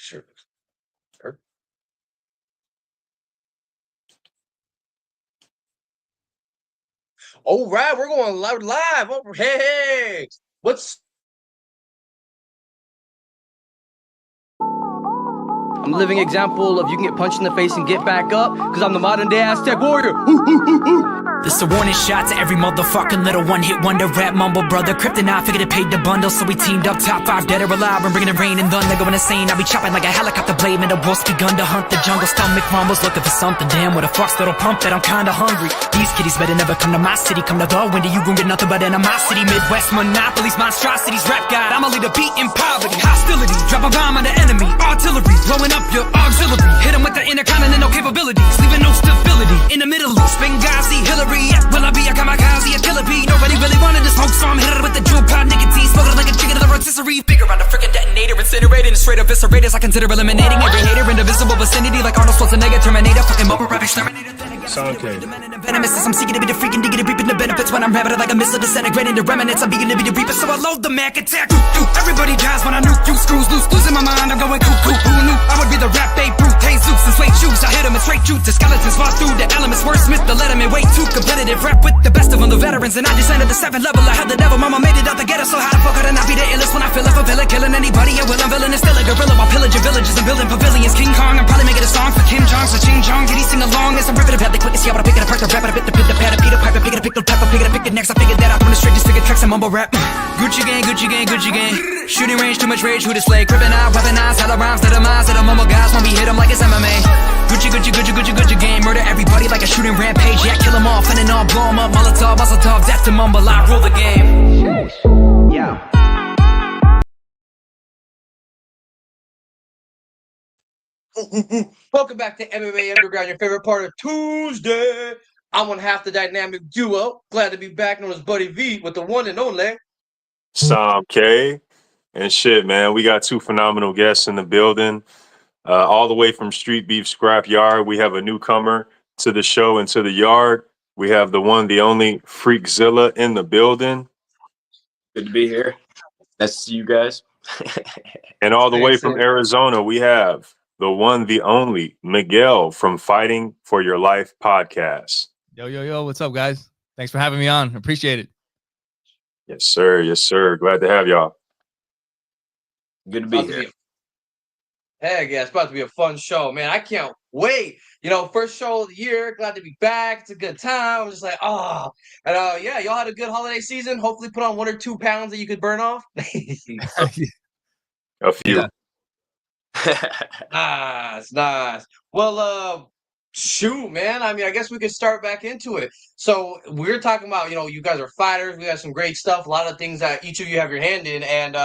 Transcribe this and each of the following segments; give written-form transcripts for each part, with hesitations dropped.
Sure. Sure. All right, we're going live. Oh, hey, what's I'm a living example of you can get punched in the face and get back up, because I'm the modern day Aztec warrior. This a warning shot to every motherfucking little one-hit wonder rap mumble brother. Kryptonite figured it paid the bundle, so we teamed up top 5 dead or alive. We're bringing the rain and thunder, going insane. I'll be chopping like a helicopter blade, man. The wolf's begun to hunt the jungle. Stomach rumbles, looking for something. Damn, what a fuck's little pump that I'm kinda hungry. These kitties better never come to my city. Come to the window, you gon' get nothing but animosity. Midwest monopolies, monstrosities, rap god. I'ma lead a beat in poverty. Hostility, drop a bomb on the enemy. Artillery, blowing up your auxiliary. Hit 'em with the intercontinental capabilities, leaving no stability. In the Middle East, Benghazi, Hillary. Will I be a kamikaze, a killer bee? Nobody really wanted to smoke, so I'm hitting it with the jewel pod nicotine. Smoking like a chicken to the rotisserie. Figure out a freaking detonator, incinerating straight up eviscerators. I consider eliminating every hater in the visible vicinity, like Arnold Schwarzenegger, Terminator, fucking mobile rap exterminator. Venomous as I'm seeking to be the freaking diggity reaping the benefits when I'm rabid like a missile disintegrating the remnants. I'm beginning to be the reaper, so I load the Mac attack. Everybody dies when I nuke you, screws loose, losing my mind. I'm going cuckoo. Who knew I would be the rap Babe Ruth, Jesus and suede shoes? I hit 'em and straight shoot. The skeletons fall through the elements. Wordsmith, the letterman, way too competitive. Rap with the best of them, the veterans, and I descended to 7th level. I had the devil, mama made it out the ghetto, so how the fuck could I not be the illest when I feel like a villain, killing anybody at will? I'm villain and still a gorilla while pillaging villages and building pavilions. King Kong, I'm probably making a song for Kim Jong, so Ching Jong, did he sing along? As I'm ripping the quickest, yeah, but I pick it apart, the rap, I bit the pit, the pad, I Peter Piper, pick it, pick the pepper, pick it next. I figured that out from the straight, just figured tracks and mumble rap. Gucci gang, Gucci gang, Gucci gang. Shooting range, too much rage, who to slay? Crippin' out, weaponize, hella rhymes, that demise, that mumble guys when we hit 'em like it's MMA. Gucci, Gucci, Gucci, Gucci, Gucci gang. Murder everybody like a shooting rampage. Yeah, kill 'em all, fun and all, blow 'em up. Molotov, Molotov, that's the mumble. I rule the game. Yeah. Welcome back to MMA Underground, your favorite part of Tuesday. I'm one half the dynamic duo. Glad to be back, known as Buddy V, with the one and only Sam K. And shit, man, we got 2 phenomenal guests in the building. All the way from Streetbeefs Scrapyard, we have a newcomer to the show and to the yard. We have the one, the only FreakZilla in the building. Good to be here. Nice to see you guys. And all the way from Arizona, we have the one, the only Miguel from Fighting for Your Life podcast. Yo, what's up, guys? Thanks for having me on. Appreciate it. Yes, sir. Yes, sir. Glad to have y'all. Good to be here. Heck yeah, it's about to be a fun show, man. I can't wait. You know, first show of the year. Glad to be back. It's a good time. I'm just like, oh. And yeah, y'all had a good holiday season. Hopefully put on 1 or 2 pounds that you could burn off. A few. Nice. Well, shoot, man. I mean, I guess we could start back into it. So we're talking about, you know, you guys are fighters. We got some great stuff. A lot of things that each of you have your hand in. And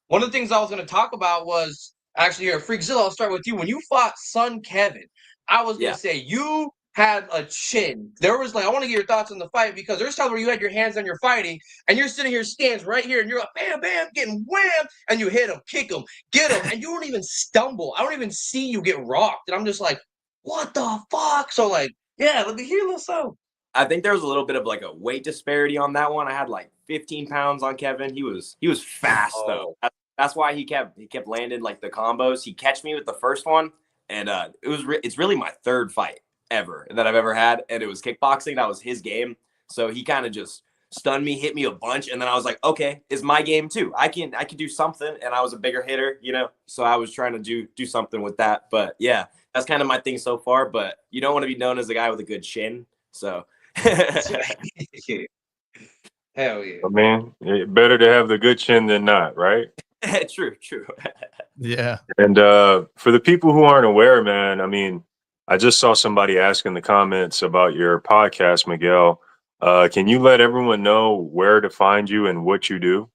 one of the things I was going to talk about was actually here, FreakZilla. I'll start with you. When you fought Son Kevin, I was going to say you had a chin. There was like, I want to get your thoughts on the fight, because there's times where you had your hands on your fighting and you're sitting here, stands right here, and you're like, bam, bam, getting whammed, and you hit him, kick him, get him, and you don't even stumble. I don't even see you get rocked. And I'm just like, what the fuck? So like, yeah, let me hear this out. I think there was a little bit of like a weight disparity on that one. I had like 15 pounds on Kevin. He was fast though. That's why he kept landing like the combos. He catch me with the first one, and it's really my 3rd fight ever that I've ever had, and it was kickboxing. That was his game, so he kind of just stunned me, hit me a bunch, and then I was like, okay, it's my game too. I can do something, and I was a bigger hitter, you know, so I was trying to do something with that. But yeah, that's kind of my thing so far. But you don't want to be known as a guy with a good chin, so. Hell yeah. I mean, better to have the good chin than not, right? True. Yeah. And for the people who aren't aware, man, I mean, I just saw somebody ask in the comments about your podcast, Miguel. Can you let everyone know where to find you and what you do?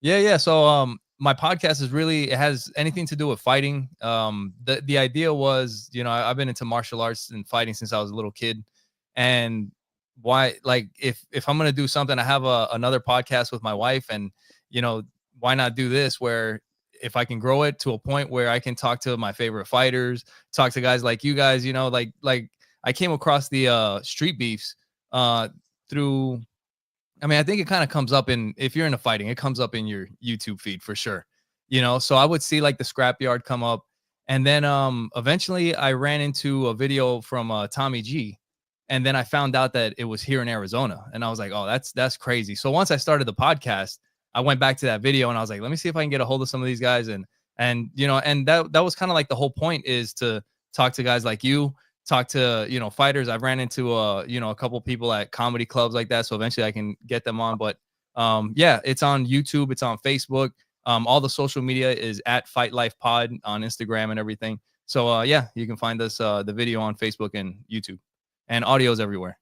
Yeah. So my podcast is really, it has anything to do with fighting. The idea was, you know, I've been into martial arts and fighting since I was a little kid. And why, like, if I'm going to do something, I have another podcast with my wife, and, you know, why not do this where if I can grow it to a point where I can talk to my favorite fighters, talk to guys like you guys, you know, like I came across the Streetbeefs through, I mean, I think it kind of comes up in, if you're into fighting, it comes up in your YouTube feed for sure, you know? So I would see like the Scrapyard come up, And then eventually I ran into a video from Tommy G. And then I found out that it was here in Arizona. And I was like, oh, that's crazy. So once I started the podcast, I went back to that video and I was like, let me see if I can get a hold of some of these guys. And you know, and that was kind of like the whole point, is to talk to guys like you, talk to, you know, fighters. I've ran into you know, a couple people at comedy clubs like that. So eventually I can get them on. But yeah, it's on YouTube, it's on Facebook. All the social media is at Fight Life Pod on Instagram and everything. So yeah, you can find us the video on Facebook and YouTube, and audio's everywhere.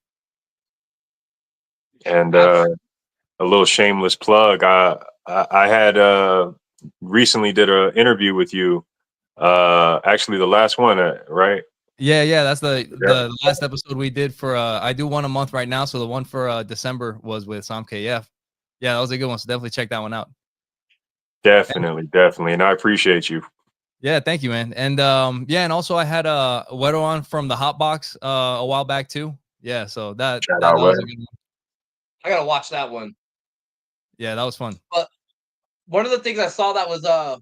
And a little shameless plug. I had recently did an interview with you. Actually, the last one, right? Yeah, that's the last episode we did for I do one a month right now. So the one for December was with Sam KF. Yeah, that was a good one. So definitely check that one out. Definitely. And I appreciate you. Yeah, thank you, man. And yeah, and also I had Wedo on from the Hot Box a while back too. Yeah, so that was a good one. I gotta watch that one. Yeah, that was fun. But one of the things I saw that was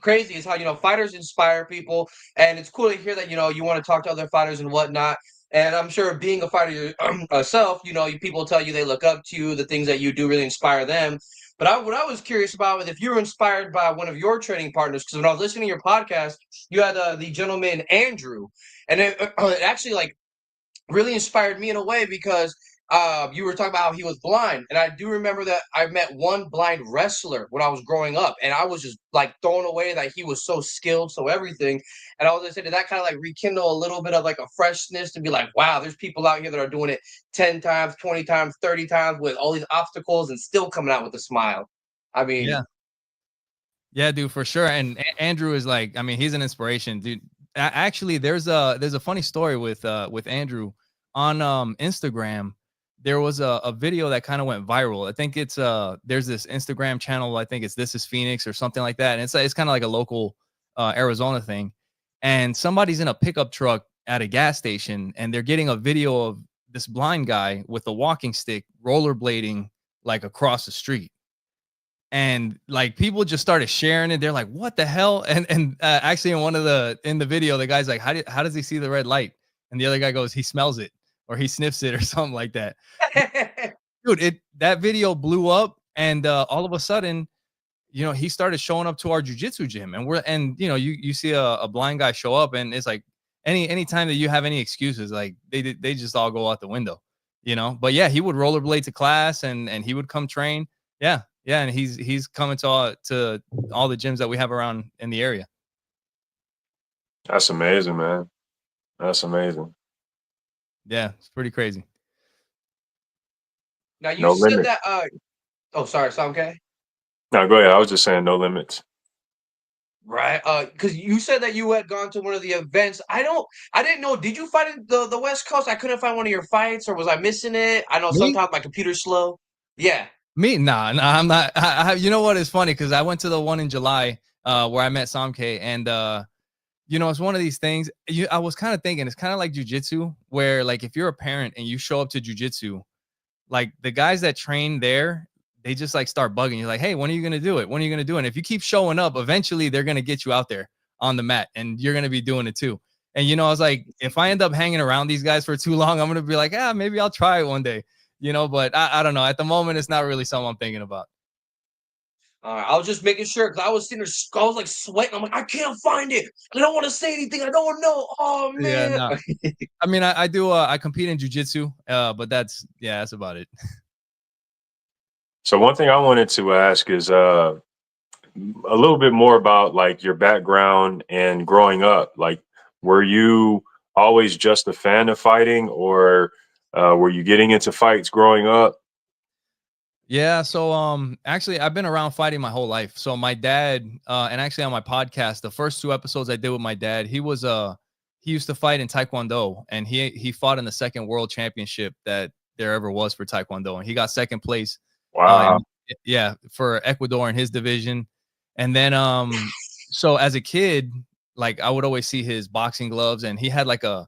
crazy is how, you know, fighters inspire people, and it's cool to hear that, you know, you want to talk to other fighters and whatnot. And I'm sure being a fighter yourself, you know, people tell you they look up to you, the things that you do really inspire them. But what I was curious about was if you were inspired by one of your training partners, because when I was listening to your podcast, you had the gentleman Andrew, and it actually like really inspired me in a way, because you were talking about how he was blind, and I do remember that I met one blind wrestler when I was growing up, and I was just like thrown away that he was so skilled, so everything. And I was gonna say, did that kind of like rekindle a little bit of like a freshness to be like, wow, there's people out here that are doing it 10 times, 20 times, 30 times with all these obstacles and still coming out with a smile. I mean, yeah, dude, for sure. And Andrew is like, I mean, he's an inspiration, dude. Actually, there's a funny story with Andrew on Instagram. There was a video that kind of went viral. I think it's there's this Instagram channel. I think it's This Is Phoenix or something like that. And it's kind of like a local Arizona thing. And somebody's in a pickup truck at a gas station, and they're getting a video of this blind guy with a walking stick rollerblading like across the street. And like people just started sharing it. They're like, "What the hell?" And actually, in the video, the guy's like, "How does he see the red light?" And the other guy goes, "He smells it, or he sniffs it, or something like that." Dude, that video blew up, and all of a sudden, you know, he started showing up to our jujitsu gym, and you know, you see a blind guy show up, and it's like any time that you have any excuses, like they just all go out the window, you know. But yeah, he would rollerblade to class, and he would come train. Yeah, and he's coming to all the gyms that we have around in the area. That's amazing, man. That's amazing. Yeah, it's pretty crazy. now you No said limit. that. Oh, sorry, Sam K. No, go ahead. I was just saying no limits. Right. Because you said that you had gone to one of the events. I didn't know. Did you fight in the West Coast? I couldn't find one of your fights, or was I missing it? I know Me? sometimes my computer's slow. Yeah. Me? Nah, I'm not. You know what is funny? Because I went to the one in July where I met Samke, and you know, it's one of these things. I was kind of thinking it's kind of like jujitsu, where like if you're a parent and you show up to jujitsu, like the guys that train there, they just like start bugging you, like, "Hey, when are you gonna do it? When are you gonna do it?" And if you keep showing up, eventually they're gonna get you out there on the mat, and you're gonna be doing it too. And you know, I was like, if I end up hanging around these guys for too long, I'm gonna be like, maybe I'll try it one day. You know, but I don't know. At the moment, it's not really something I'm thinking about. All right. I was just making sure, because I was sitting there, I was like sweating. I'm like, I can't find it. I don't want to say anything. I don't know. Oh Yeah, man. no. I mean, I do. I compete in jujitsu, but that's about it. So one thing I wanted to ask is a little bit more about like your background and growing up. Like, were you always just a fan of fighting, or were you getting into fights growing up? Yeah, so actually I've been around fighting my whole life. So my dad, and actually on my podcast, the first 2 episodes I did with my dad, he used to fight in Taekwondo, and he fought in the second world championship that there ever was for Taekwondo, and he got second place. Wow. Yeah, for Ecuador in his division. And then so as a kid, like I would always see his boxing gloves, and he had like a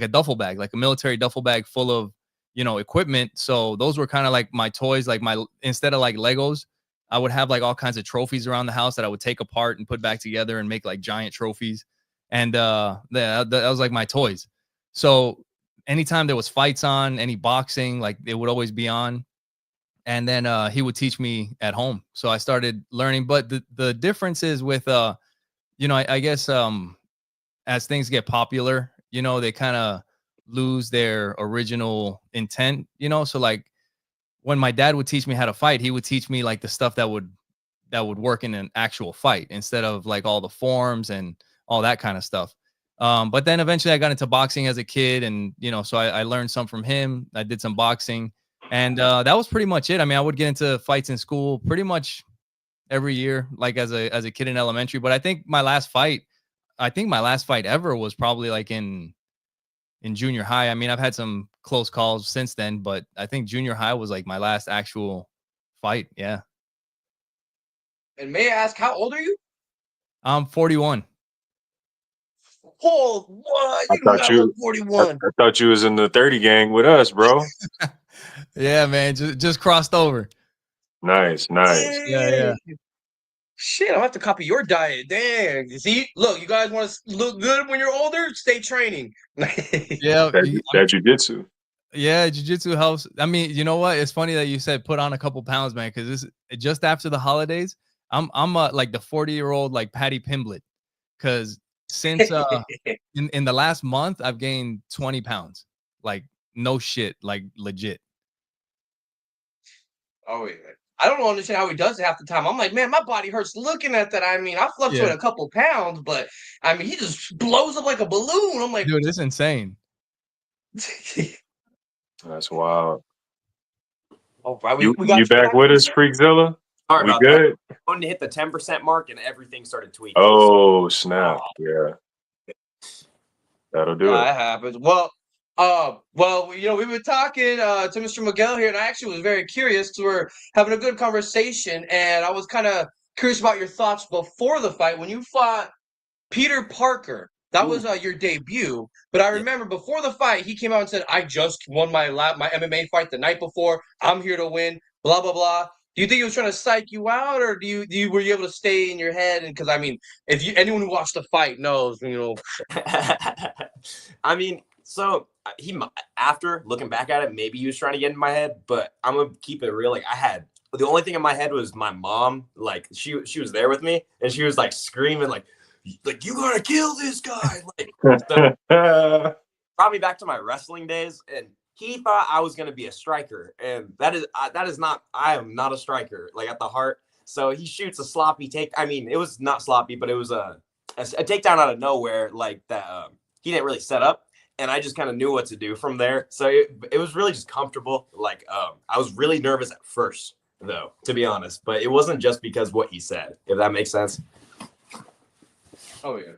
duffel bag, like a military duffel bag full of, you know, equipment. So those were kind of like my toys, like instead of like Legos, I would have like all kinds of trophies around the house that I would take apart and put back together and make like giant trophies. and that was like my toys. So anytime there was fights on, any boxing, like it would always be on. And then he would teach me at home. So I started learning. But the difference is with you know, I guess as things get popular, you know, they kind of lose their original intent, you know. So like when my dad would teach me how to fight, he would teach me like the stuff that would work in an actual fight instead of like all the forms and all that kind of stuff. But then eventually I got into boxing as a kid, and you know, so I learned some from him. I did some boxing, and that was pretty much it. I mean, I would get into fights in school pretty much every year, like as a kid in elementary. But I think my last fight ever was probably like in junior high. I mean, I've had some close calls since then, but I think junior high was like my last actual fight. Yeah. And may I ask, how old are you? I'm 41. Oh, what? I You thought got you- 41. I thought you was in the 30 gang with us, bro. Yeah, man, just crossed over. Nice. Yeah. Dang. Shit, I'll have to copy your diet. Dang. See, look, you guys want to look good when you're older? Stay training. Yeah, That jujitsu. yeah, jiu-jitsu helps. I mean, you know what? It's funny that you said put on a couple pounds, man, because this just after the holidays, I'm like the 40-year-old like Patty Pimblett, because since in the last month I've gained 20 pounds. Like no shit, like legit. Oh, yeah. I don't understand how he does it half the time. I'm like, man, my body hurts looking at that. I mean, I fluctuate Yeah. a couple pounds, but I mean, he just blows up like a balloon. I'm like, Dude, it's insane. That's wild. all right, You we got you back with us, FreakZilla? Sorry We about good? that. I wanted to hit the 10% mark and everything started tweaking. Oh snap! Yeah, that'll do Yeah, it. it happens. Well, you know, we were talking to Mr. Miguel here, and I actually was very curious. We're having a good conversation, and I was kind of curious about your thoughts before the fight when you fought Peter Parker. That was your debut, but I remember before the fight, he came out and said, "I just won my MMA fight the night before. I'm here to win." Blah blah blah. Do you think he was trying to psych you out, or were you able to stay in your head? And because I mean, if anyone who watched the fight knows, you know. I mean, so he after looking back at it, maybe he was trying to get in my head, but I'm gonna keep it real. Like the only thing in my head was my mom. Like she was there with me, and she was like screaming, like you gotta kill this guy. Like so brought me back to my wrestling days, and he thought I was gonna be a striker, and that is not. I am not a striker, like at the heart. So he shoots a sloppy take. I mean, it was not sloppy, but it was a takedown out of nowhere, like that. He didn't really set up, and I just kind of knew what to do from there. So it was really just comfortable. Like I was really nervous at first, though, to be honest, but it wasn't just because what he said, if that makes sense. Oh yeah.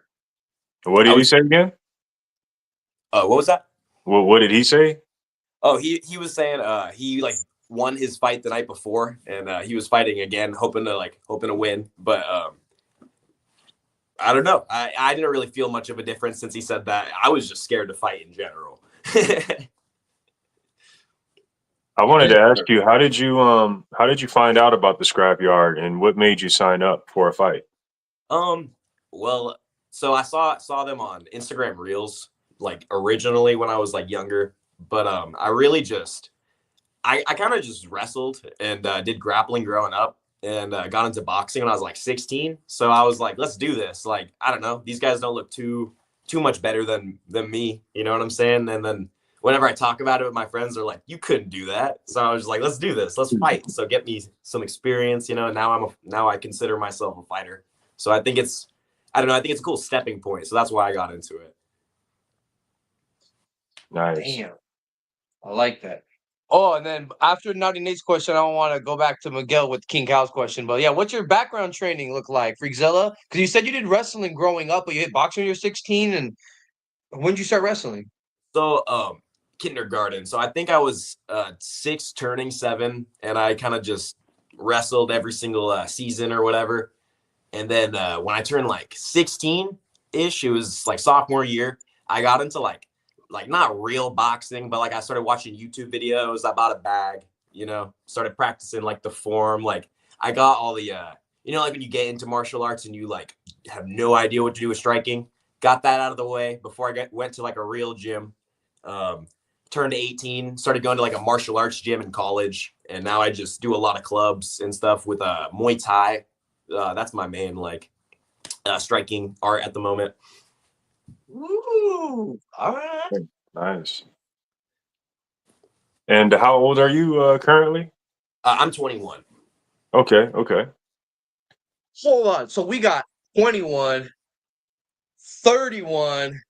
What did he say again? What was that? What did he say? Oh, he was saying he like won his fight the night before, and he was fighting again, hoping to win, but I don't know. I didn't really feel much of a difference since he said that. I was just scared to fight in general. I wanted to ask you, how did you find out about the Scrapyard, and what made you sign up for a fight? Well, so I saw them on Instagram Reels, like originally when I was like younger, but I really just I kind of just wrestled and did grappling growing up, and got into boxing when I was like 16. So I was like, let's do this. Like, I don't know, these guys don't look too much better than me, you know what I'm saying? And then whenever I talk about it with my friends, they're like, you couldn't do that. So I was just like, let's do this, let's fight. So get me some experience, you know. Now I consider myself a fighter. So I think it's a cool stepping point. So that's why I got into it. Nice. Damn. I like that. Oh, and then after Naughty Nate's question, I don't want to go back to Miguel with King Cal's question. But yeah, what's your background training look like, FreakZilla? Because you said you did wrestling growing up, but you hit boxing when you were 16. And when did you start wrestling? So kindergarten. So I think I was 6 turning 7, and I kind of just wrestled every single season or whatever. And then when I turned like 16-ish, it was like sophomore year, I got into like not real boxing, but like I started watching YouTube videos. I bought a bag, you know, started practicing like the form. Like I got all the, you know, like when you get into martial arts and you like have no idea what to do with striking, got that out of the way before I went to like a real gym. Turned 18, started going to like a martial arts gym in college, and now I just do a lot of clubs and stuff with Muay Thai. That's my main like striking art at the moment. Woo! All right. Nice. And how old are you currently? I'm 21. Okay, okay. Hold on. So we got 21, 31,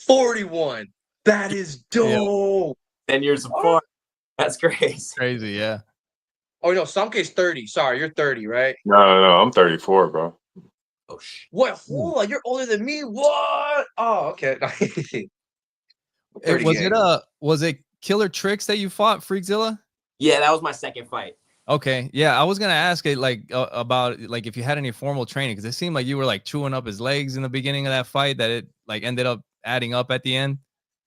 41. That is dope. 10 years apart. That's crazy. Crazy, yeah. Oh no, Samke's 30. Sorry, you're 30, right? No, I'm 34, bro. Oh shit. What? Hold on, you're older than me. What? Oh, okay. Was it Killer Tricks that you fought, FreakZilla? Yeah, that was my second fight. Okay, yeah, I was gonna ask it like about like if you had any formal training, because it seemed like you were like chewing up his legs in the beginning of that fight, that it like ended up adding up at the end.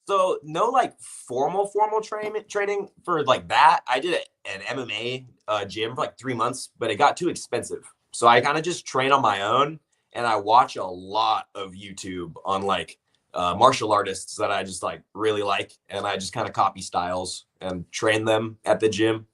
So no like formal training for like that. I did an MMA gym for like 3 months, but it got too expensive. So I kind of just train on my own, and I watch a lot of YouTube on like martial artists that I just like really like, and I just kind of copy styles and train them at the gym.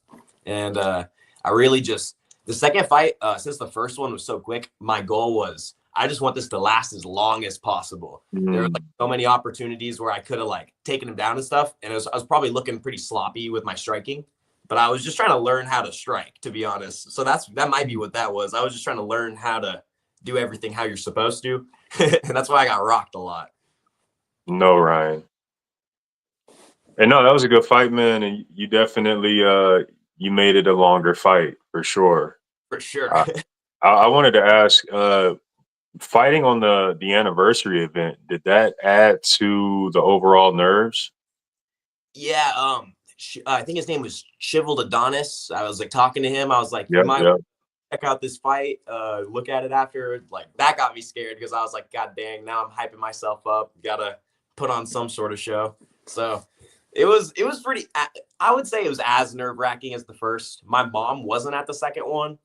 And I really just the second fight, since the first one was so quick, my goal was I just want this to last as long as possible. There were like so many opportunities where I could have like taken him down and stuff, and I was probably looking pretty sloppy with my striking, but I was just trying to learn how to strike, to be honest. So that might be what that was. I was just trying to learn how to do everything how you're supposed to, and that's why I got rocked a lot. No, Ryan. And no, that was a good fight, man. And you definitely you made it a longer fight for sure. For sure. I wanted to ask, fighting on the anniversary event, did that add to the overall nerves? Yeah, I think his name was Chivaled Adonis. I was like talking to him. I was like, Yep, you might yep. check out this fight, look at it after. Like that got me scared because I was like, God dang, now I'm hyping myself up. Gotta put on some sort of show. So it was pretty, I would say it was as nerve-wracking as the first. My mom wasn't at the second one,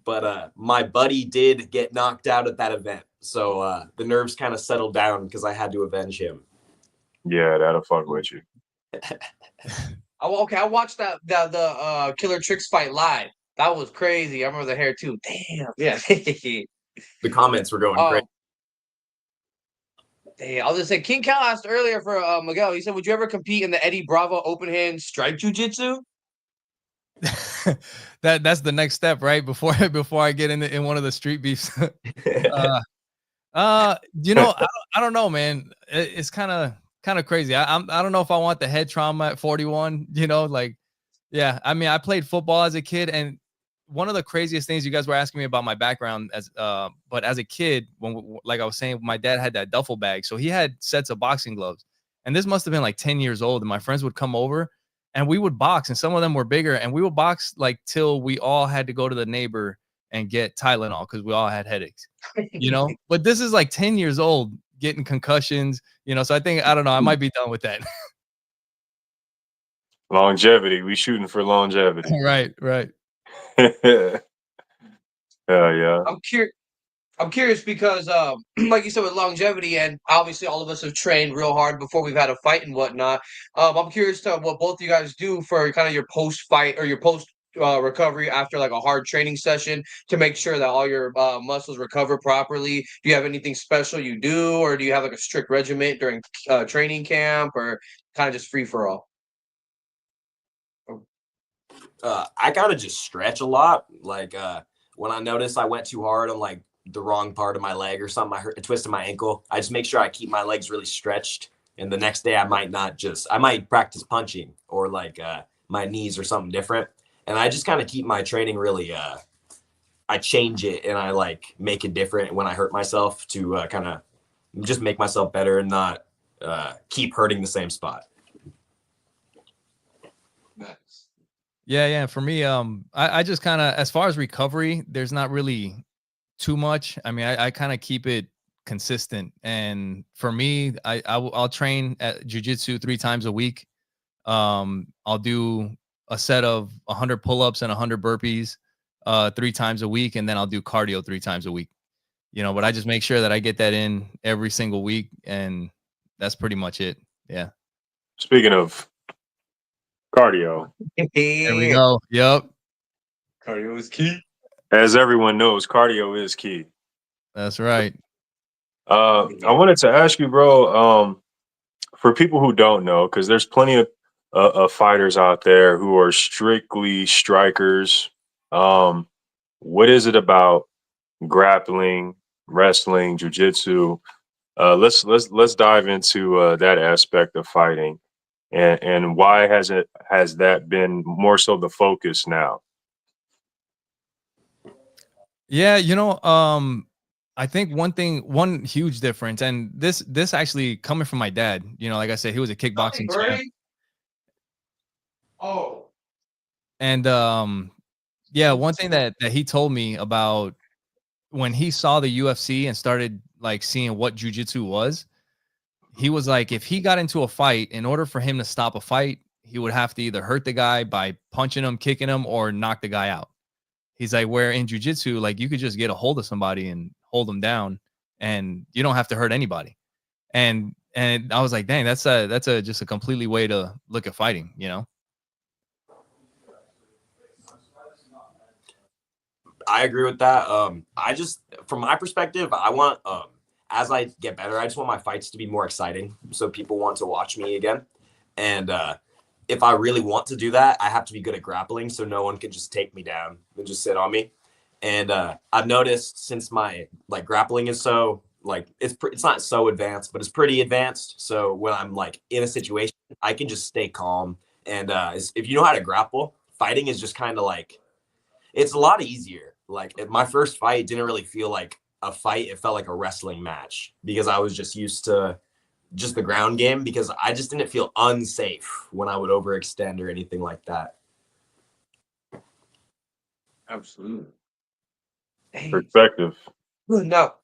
but my buddy did get knocked out at that event. So the nerves kind of settled down because I had to avenge him. Yeah, that'll fuck with you. Okay, I watched the Killer Tricks fight live. That was crazy. I remember the hair too. Damn. Yeah. The comments were going crazy. Damn, I was just saying, King Cal asked earlier for Miguel. He said, "Would you ever compete in the Eddie Bravo open hand stripe jujitsu?" That's the next step, right? Before I get in one of the street beefs. I don't know, man. It's kind of crazy. I don't know if I want the head trauma at 41. Like, yeah. I mean, I played football as a kid, and one of the craziest things, you guys were asking me about my background but as a kid, when like I was saying, my dad had that duffel bag, so he had sets of boxing gloves, and this must have been like 10 years old. And my friends would come over, and we would box, and some of them were bigger, and we would box like till we all had to go to the neighbor and get Tylenol because we all had headaches, But this is like 10 years old, getting concussions, So I think, I don't know, I might be done with that. Longevity. We shooting for longevity. Right. Yeah. I'm curious because, like you said, with longevity, and obviously all of us have trained real hard before we've had a fight and whatnot. I'm curious to what both of you guys do for kind of your post-fight or your post-recovery after like a hard training session to make sure that all your muscles recover properly. Do you have anything special you do, or do you have like a strict regimen during training camp, or kind of just free for all? I kind of just stretch a lot. Like when I notice I went too hard on like the wrong part of my leg or something, I twisted my ankle, I just make sure I keep my legs really stretched. And the next day I might practice punching or like my knees or something different. And I just kind of keep my training really, I change it and I like make it different when I hurt myself to kind of just make myself better and not keep hurting the same spot. Nice. Yeah. For me, I just kind of, as far as recovery, there's not really too much. I mean, I kind of keep it consistent. And for me, I'll train at jiu-jitsu 3 times a week. I'll do a set of 100 pull-ups and 100 burpees 3 times a week, and then I'll do cardio 3 times a week. But I just make sure that I get that in every single week, and that's pretty much it. Yeah. Speaking of cardio, There we go. Yep. Cardio is key. as everyone knows, cardio is key. That's right. I wanted to ask you, bro, for people who don't know, because there's plenty of fighters out there who are strictly strikers. What is it about grappling, wrestling, jujitsu? Let's dive into that aspect of fighting, and why has that been more so the focus now? Yeah, I think one huge difference, and this actually coming from my dad. Like I said, he was a kickboxing champ, Oh. and yeah, one thing that he told me about when he saw the UFC and started like seeing what jujitsu was, he was like, if he got into a fight, in order for him to stop a fight, he would have to either hurt the guy by punching him, kicking him, or knock the guy out. He's like, where in jujitsu, like you could just get a hold of somebody and hold them down, and you don't have to hurt anybody. And I was like, dang, that's just a completely way to look at fighting, I agree with that. I just, from my perspective, I want, as I get better, I just want my fights to be more exciting, so people want to watch me again. And if I really want to do that, I have to be good at grappling, so no one can just take me down and just sit on me. And I've noticed since my like grappling is so like it's not so advanced, but it's pretty advanced. So when I'm like in a situation, I can just stay calm. And if you know how to grapple, fighting is just kind of like it's a lot easier. Like my first fight didn't really feel like a fight; it felt like a wrestling match because I was just used to just the ground game because I just didn't feel unsafe when I would overextend or anything like that. Absolutely. Hey. Perspective. No,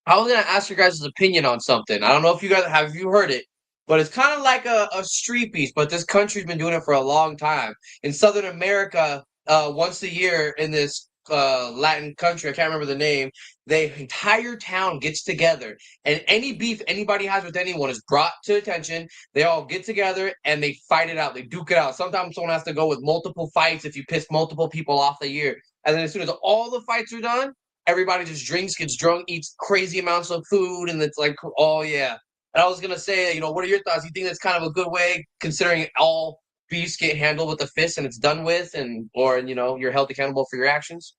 I was gonna ask your guys' opinion on something. I don't know if you guys have you heard it, but it's kind of like a street beef. But this country's been doing it for a long time. In Southern America, once a year in this Latin country, I can't remember the name, the entire town gets together, and any beef anybody has with anyone is brought to attention. They all get together and they fight it out. They duke it out. Sometimes someone has to go with multiple fights if you piss multiple people off the year. And then as soon as all the fights are done, everybody just drinks, gets drunk, eats crazy amounts of food, and it's like, oh yeah. And I was gonna say, what are your thoughts? You think that's kind of a good way, considering all beefs get handled with a fist and it's done with, or you're held accountable for your actions?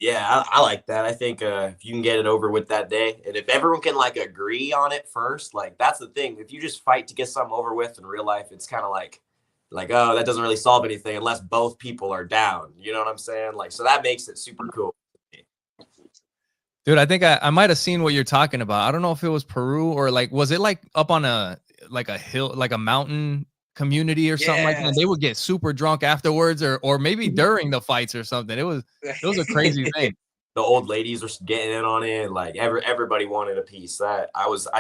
Yeah, I like that. I think if you can get it over with that day, and if everyone can like agree on it first, like that's the thing. If you just fight to get something over with in real life, it's kind of like oh, that doesn't really solve anything unless both people are down. You know what I'm saying? Like, so that makes it super cool. Dude, I think I might have seen what you're talking about. I don't know if it was Peru or like, was it like up on a hill, like a mountain community or something like that? They would get super drunk afterwards, or maybe during the fights or something. It was a crazy thing. The old ladies were getting in on it. Like everybody wanted a piece. I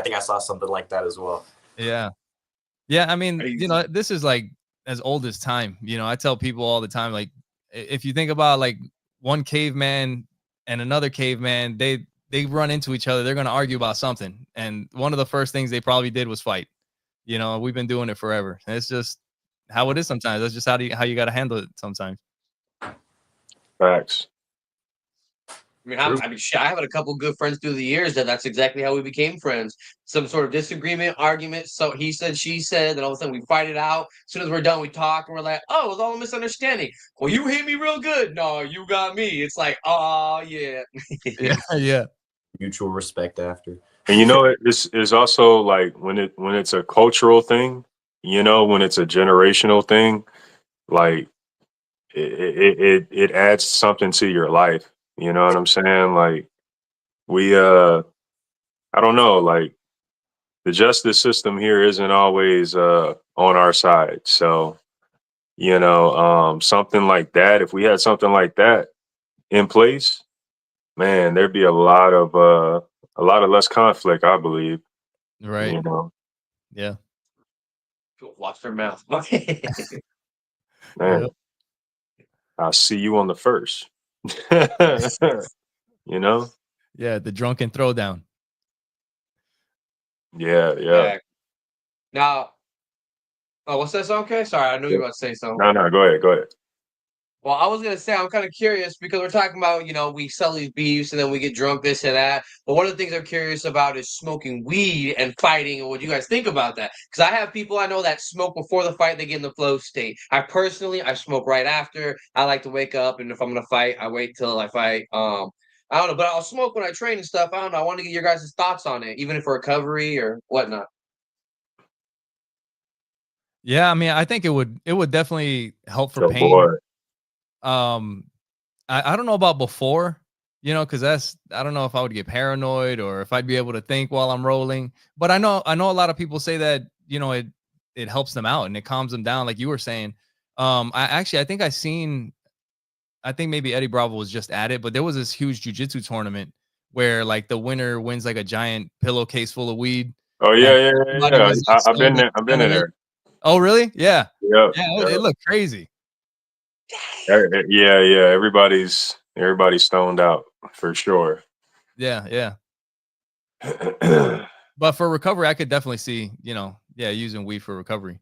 think I saw something like that as well. Yeah. Yeah. I mean, this is like as old as time. I tell people all the time, like, if you think about like one caveman and another caveman, they run into each other, they're going to argue about something. And one of the first things they probably did was fight. We've been doing it forever. And it's just how it is sometimes. That's just how you got to handle it sometimes. Facts. I have had a couple good friends through the years that's exactly how we became friends. Some sort of disagreement, argument. So he said, she said, and all of a sudden we fight it out. As soon as we're done, we talk and we're like, oh, it was all a misunderstanding. Well, you hit me real good. No, you got me. It's like, oh yeah. Yeah. Mutual respect after. And this is also like when it's a cultural thing, when it's a generational thing, like it adds something to your life. You know what I'm saying? Like we I don't know, like the justice system here isn't always on our side. So, something like that, if we had something like that in place, man, there'd be a lot of less conflict, I believe. Right. Yeah. Watch their mouth. Man, I'll see you on the first. Yeah, the drunken throwdown. Yeah, yeah. Yeah. Now, oh, what's that song? Okay, sorry, I knew you were about to say something. No, go ahead, go ahead. Well, I was gonna say I'm kind of curious because we're talking about, we sell these beefs and then we get drunk, this and that. But one of the things I'm curious about is smoking weed and fighting, and what you guys think about that. Because I have people I know that smoke before the fight, they get in the flow state. I smoke right after. I like to wake up, and if I'm gonna fight, I wait till I fight. I don't know, but I'll smoke when I train and stuff. I don't know. I want to get your guys' thoughts on it, even if for recovery or whatnot. Yeah, I mean, I think it would definitely help for Oh pain. boy. I don't know about before, because I don't know if I would get paranoid or if I'd be able to think while I'm rolling. But I know a lot of people say that, it helps them out and it calms them down, like you were saying. I think maybe Eddie Bravo was just at it, but there was this huge jujitsu tournament where like the winner wins like a giant pillowcase full of weed. Oh And yeah. everybody was like I've been stoned there. and I've been in selling it. there. Oh, really? Yeah. Yep. Yeah, Yep. it looked crazy. Yeah. Everybody's stoned out for sure. Yeah. But for recovery, I could definitely see, using weed for recovery.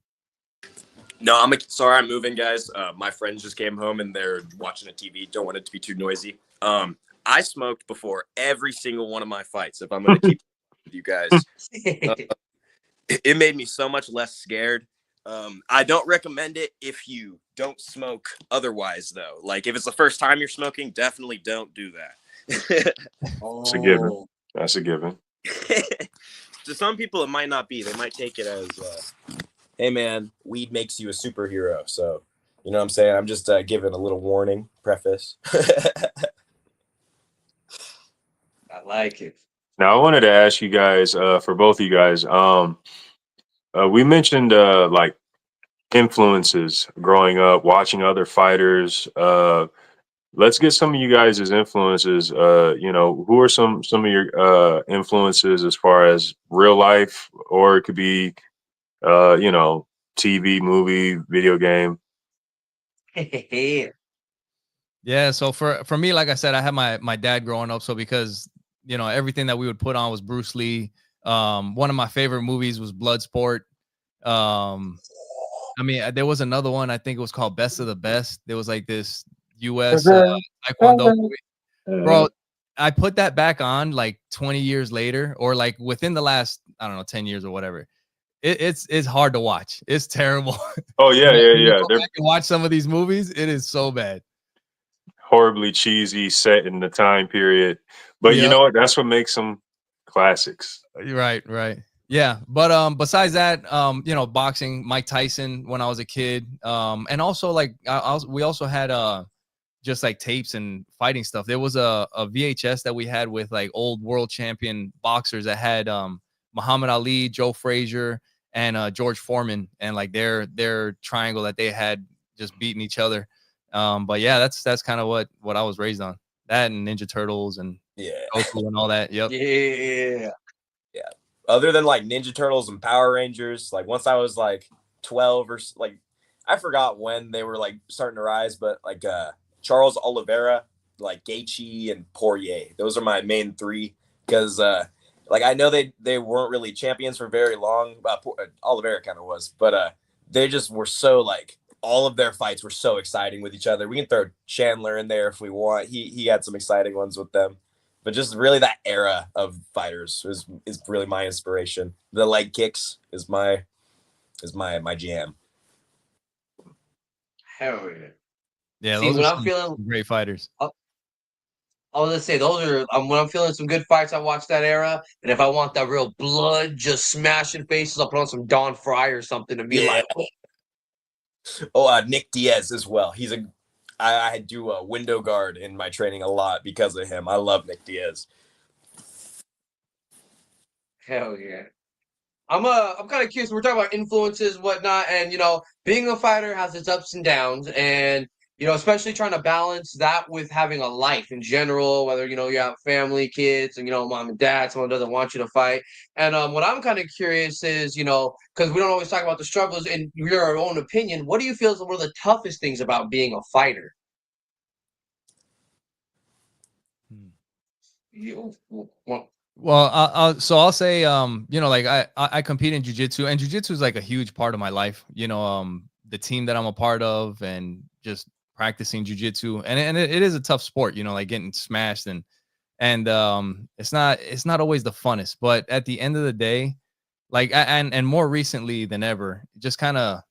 No, sorry, I'm moving, guys. My friends just came home and they're watching a TV. Don't want it to be too noisy. I smoked before every single one of my fights. If I'm going to keep with you guys, it made me so much less scared. I don't recommend it if you don't smoke otherwise, though. Like if it's the first time you're smoking, definitely don't do that. That's a given. That's a given. To some people, it might not be. They might take it as, hey, man, weed makes you a superhero. So, you know what I'm saying? I'm just giving a little warning preface. I like it. Now I wanted to ask you guys, for both of you guys, we mentioned like influences growing up, watching other fighters. Let's get some of you guys' influences. Who are some of your influences as far as real life, or it could be TV, movie, video game. Yeah, so for me, like I said, I had my dad growing up, so because everything that we would put on was Bruce Lee. One of my favorite movies was Bloodsport. I mean, there was another one, I think it was called Best of the Best. There was like this US Taekwondo movie. Bro, I put that back on like 20 years later, or like within the last, I don't know, 10 years or whatever. It's hard to watch. It's terrible. Oh yeah. Go back and watch some of these movies. It is so bad. Horribly cheesy, set in the time period. But you know what? That's what makes them classics. Right. Yeah. But besides that, boxing, Mike Tyson when I was a kid. And also like we also had just like tapes and fighting stuff. There was a VHS that we had with like old world champion boxers that had Muhammad Ali, Joe Frazier, and George Foreman, and like their triangle that they had just beating each other. But yeah, that's kind of what I was raised on. That and Ninja Turtles and Goku and all that. Yep. Yeah. Other than like Ninja Turtles and Power Rangers, like once I was like 12 or like, I forgot when they were like starting to rise, but like Charles Oliveira, like Gaethje and Poirier, those are my main three. Because like I know they weren't really champions for very long. Oliveira kind of was, but they just were so like, all of their fights were so exciting with each other. We can throw Chandler in there if we want. He had some exciting ones with them. But just really that era of fighters is really my inspiration. The leg kicks is my jam. Hell yeah. Yeah, See, those when are I'm feeling great fighters. I was gonna say those are when I'm feeling some good fights. I watch that era, and if I want that real blood, just smashing faces, I'll put on some Don Fry or something to be like. Oh, Nick Diaz as well. I do a window guard in my training a lot because of him. I love Nick Diaz. Hell yeah. I'm kind of curious. We're talking about influences, whatnot, and being a fighter has its ups and downs, and especially trying to balance that with having a life in general. Whether you have family, kids, and mom and dad, someone doesn't want you to fight. And what I'm kind of curious is, because we don't always talk about the struggles. In your own opinion, what do you feel is one of the toughest things about being a fighter? Well, I'll say, like I compete in jujitsu, and jujitsu is like a huge part of my life. The team that I'm a part of, and just practicing jujitsu, and it is a tough sport. Like getting smashed, and it's not always the funnest. But at the end of the day, like and more recently than ever, just kind of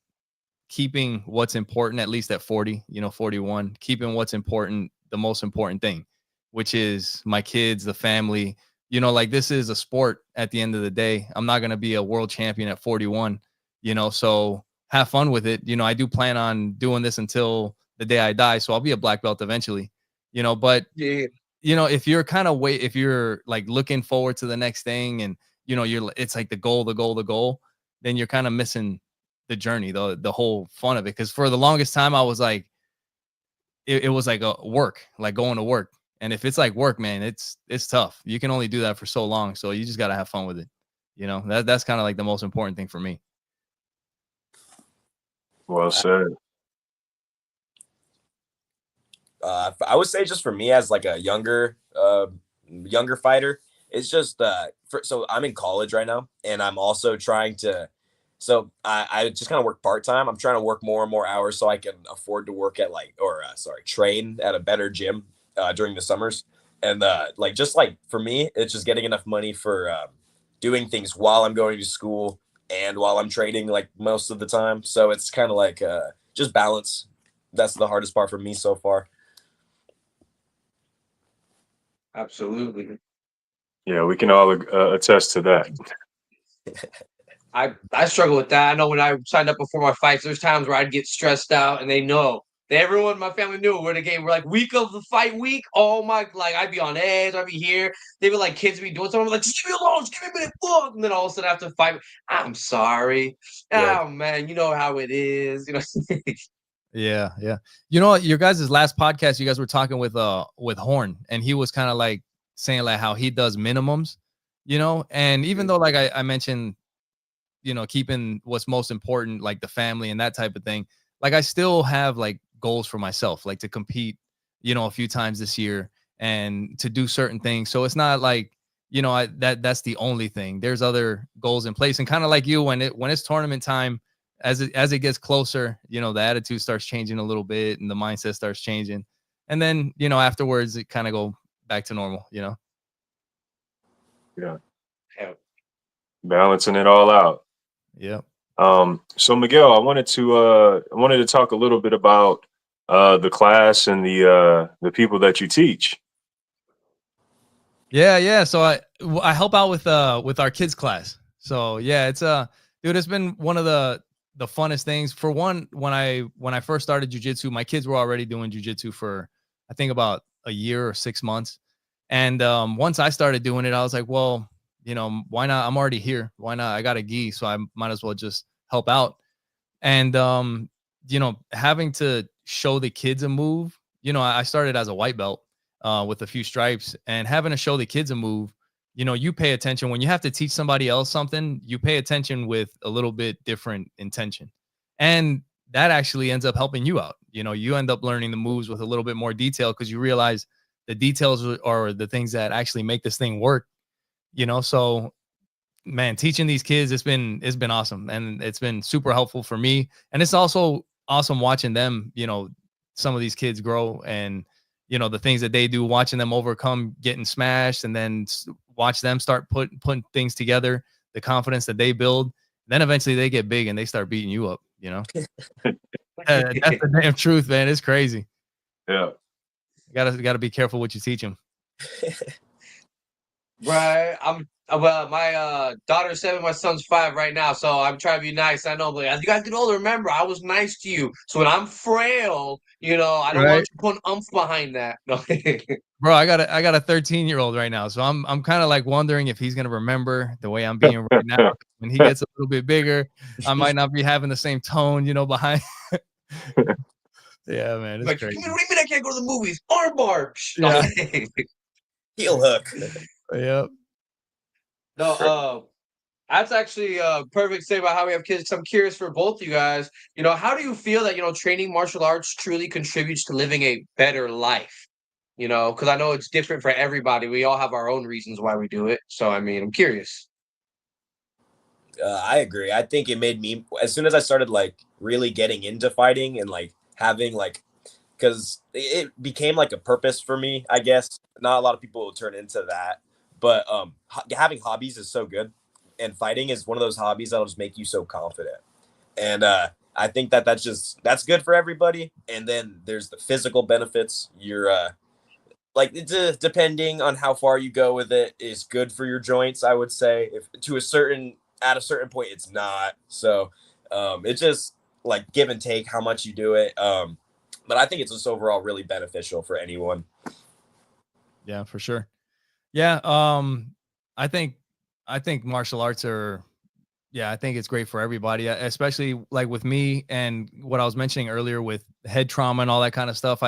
keeping what's important, at least at 40, 41, keeping what's important, the most important thing, which is my kids, the family. Like this is a sport at the end of the day. I'm not going to be a world champion at 41, so have fun with it. I do plan on doing this until the day I die. So I'll be a black belt eventually, but Yeah. if you're if you're like looking forward to the next thing, and it's like the goal, then you're kind of missing the journey, the whole fun of it. Because for the longest time, I was like, it was like a work, like going to work. And if it's like work, man, it's tough. You can only do that for so long. So you just got to have fun with it. That's kind of like the most important thing for me. Well said. I would say just for me as like a younger fighter, it's just so I'm in college right now, and I'm also trying to. So I just kind of work part time. I'm trying to work more and more hours so I can afford to work at train at a better gym during the summers. And just like for me, it's just getting enough money for doing things while I'm going to school and while I'm training, like most of the time. So it's kind of like just balance. That's the hardest part for me so far. Absolutely. Yeah, we can all attest to that. I struggle with that. I know when I signed up before my fights, there's times where I'd get stressed out, and everyone in my family knew we're the game. We're like week of the fight week. Oh my, like I'd be on edge. I'd be here. They'd be like kids be doing something. I'm like, just give me alone. Just give me a minute. Fuck. And then all of a sudden after the fight, I'm sorry. Yeah. Oh man, you know how it is. Yeah. Your guys' last podcast, you guys were talking with Horn, and he was kind of like saying like how he does minimums, and even though like I mentioned, keeping what's most important, like the family and that type of thing, like I still have like goals for myself, like to compete, a few times this year and to do certain things. So it's not like, that's the only thing. There's other goals in place, and kind of like you, when it's tournament time, as it gets closer, the attitude starts changing a little bit and the mindset starts changing. And then, afterwards it kind of go back to normal, Yeah. Yeah. Balancing it all out. Yeah. So Miguel, I wanted to talk a little bit about the class and the people that you teach. Yeah. So I help out with our kids class. So yeah, it's dude, it's been one of the funnest things. For one, when I first started jiu-jitsu, my kids were already doing jiu-jitsu for I think about a year or 6 months. And once I started doing it, I was like, well, why not? I'm already here. Why not? I got a gi, so I might as well just help out. And having to show the kids a move, I started as a white belt with a few stripes, and having to show the kids a move, you pay attention when you have to teach somebody else something. You pay attention with a little bit different intention, and that actually ends up helping you out. You end up learning the moves with a little bit more detail, because you realize the details are the things that actually make this thing work. So man, teaching these kids, it's been awesome, and it's been super helpful for me. And it's also awesome watching them, some of these kids grow, and the things that they do, watching them overcome getting smashed, and then watch them start putting things together, the confidence that they build. Then eventually they get big and they start beating you up. That's the damn truth, man. It's crazy. Yeah. Gotta be careful what you teach them. Right. Well, my daughter's 7, my son's 5 right now, so I'm trying to be nice. I know, but as you guys get older, remember, I was nice to you. So when I'm frail, I don't want you putting umph behind that. No. Bro, I got a 13-year-old right now, so I'm kind of like wondering if he's gonna remember the way I'm being right now. When he gets a little bit bigger, I might not be having the same tone, behind. Yeah, man, it's Like, crazy. what do you mean I can't go to the movies? Armbar. Yeah. Heel hook. Yep. No, that's actually perfect to say about how we have kids. I'm curious for both you guys. How do you feel that training martial arts truly contributes to living a better life? You know, because I know it's different for everybody. We all have our own reasons why we do it. So, I mean, I'm curious. I agree. I think it made me, as soon as I started like really getting into fighting and like having like, because it became like a purpose for me, I guess. Not a lot of people will turn into that, but having hobbies is so good, and fighting is one of those hobbies that'll just make you so confident. And I think that that's good for everybody. And then there's the physical benefits. You're like depending on how far you go with it is good for your joints. I would say if to a certain at a certain point it's not. So it's just like give and take how much you do it. But I think it's just overall really beneficial for anyone. Yeah, for sure. Yeah. I think martial arts are, yeah, I think it's great for everybody, especially like with me and what I was mentioning earlier with head trauma and all that kind of stuff.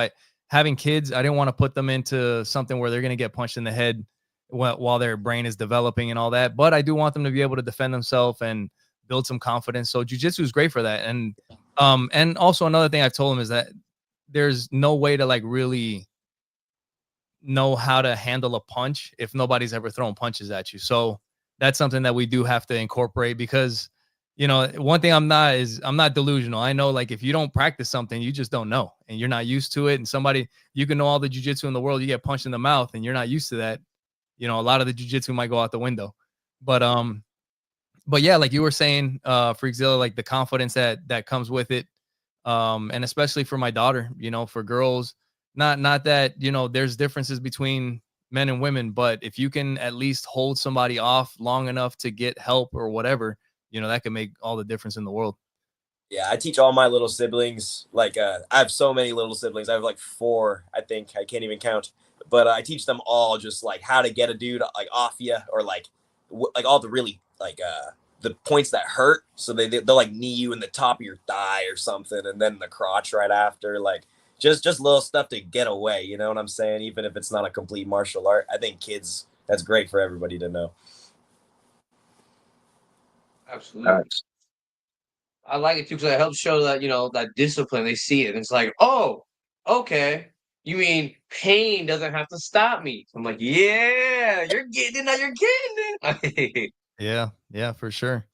Having kids, I didn't want to put them into something where they're going to get punched in the head while their brain is developing and all that. But I do want them to be able to defend themselves and build some confidence. So jujitsu is great for that. And also another thing I've told them is that there's no way to like really know how to handle a punch if nobody's ever thrown punches at you. So that's something that we do have to incorporate because, you know, one thing I'm not delusional. I know like if you don't practice something, you just don't know and you're not used to it. And you can know all the jujitsu in the world, you get punched in the mouth and you're not used to that. You know, a lot of the jujitsu might go out the window. But yeah, like you were saying, FreakZilla, like the confidence that comes with it. And especially for my daughter, you know, for girls, not that, you know, there's differences between men and women, but if you can at least hold somebody off long enough to get help or whatever, you know, that can make all the difference in the world. Yeah, I teach all my little siblings. Like, I have so many little siblings. I have like 4, I think. I can't even count. But I teach them all just like how to get a dude like off you, or like like all the really like the points that hurt. So they'll like knee you in the top of your thigh or something, and then the crotch right after. Like just little stuff to get away. You know what I'm saying? Even if it's not a complete martial art, I think kids, that's great for everybody to know. Absolutely. I like it too because it helps show that, you know, that discipline. They see it and it's like, oh, okay. You mean pain doesn't have to stop me? I'm like, yeah, you're getting it now. You're getting it. Yeah, for sure.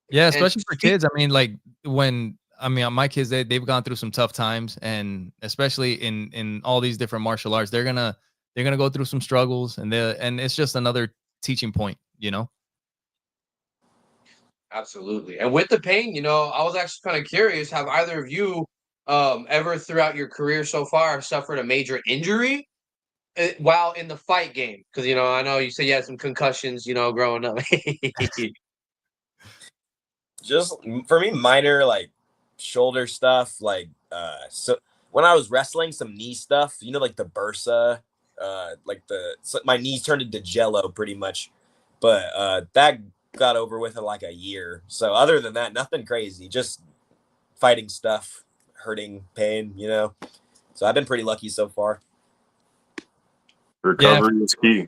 Yeah, And especially for kids. I mean, like my kids, they've gone through some tough times, and especially in all these different martial arts, they're gonna go through some struggles, and it's just another teaching point, you know. absolutely. And with the pain, you know, I was actually kind of curious, have either of you ever throughout your career so far suffered a major injury while in the fight game? Because, you know, I know you said you had some concussions, you know, growing up. Just for me, minor like shoulder stuff. Like so when I was wrestling, some knee stuff. You know, like the bursa. My knees turned into jello pretty much. But that got over with in like a year. So other than that, nothing crazy. Just fighting stuff, hurting, pain. You know. So I've been pretty lucky so far. Recovery is key.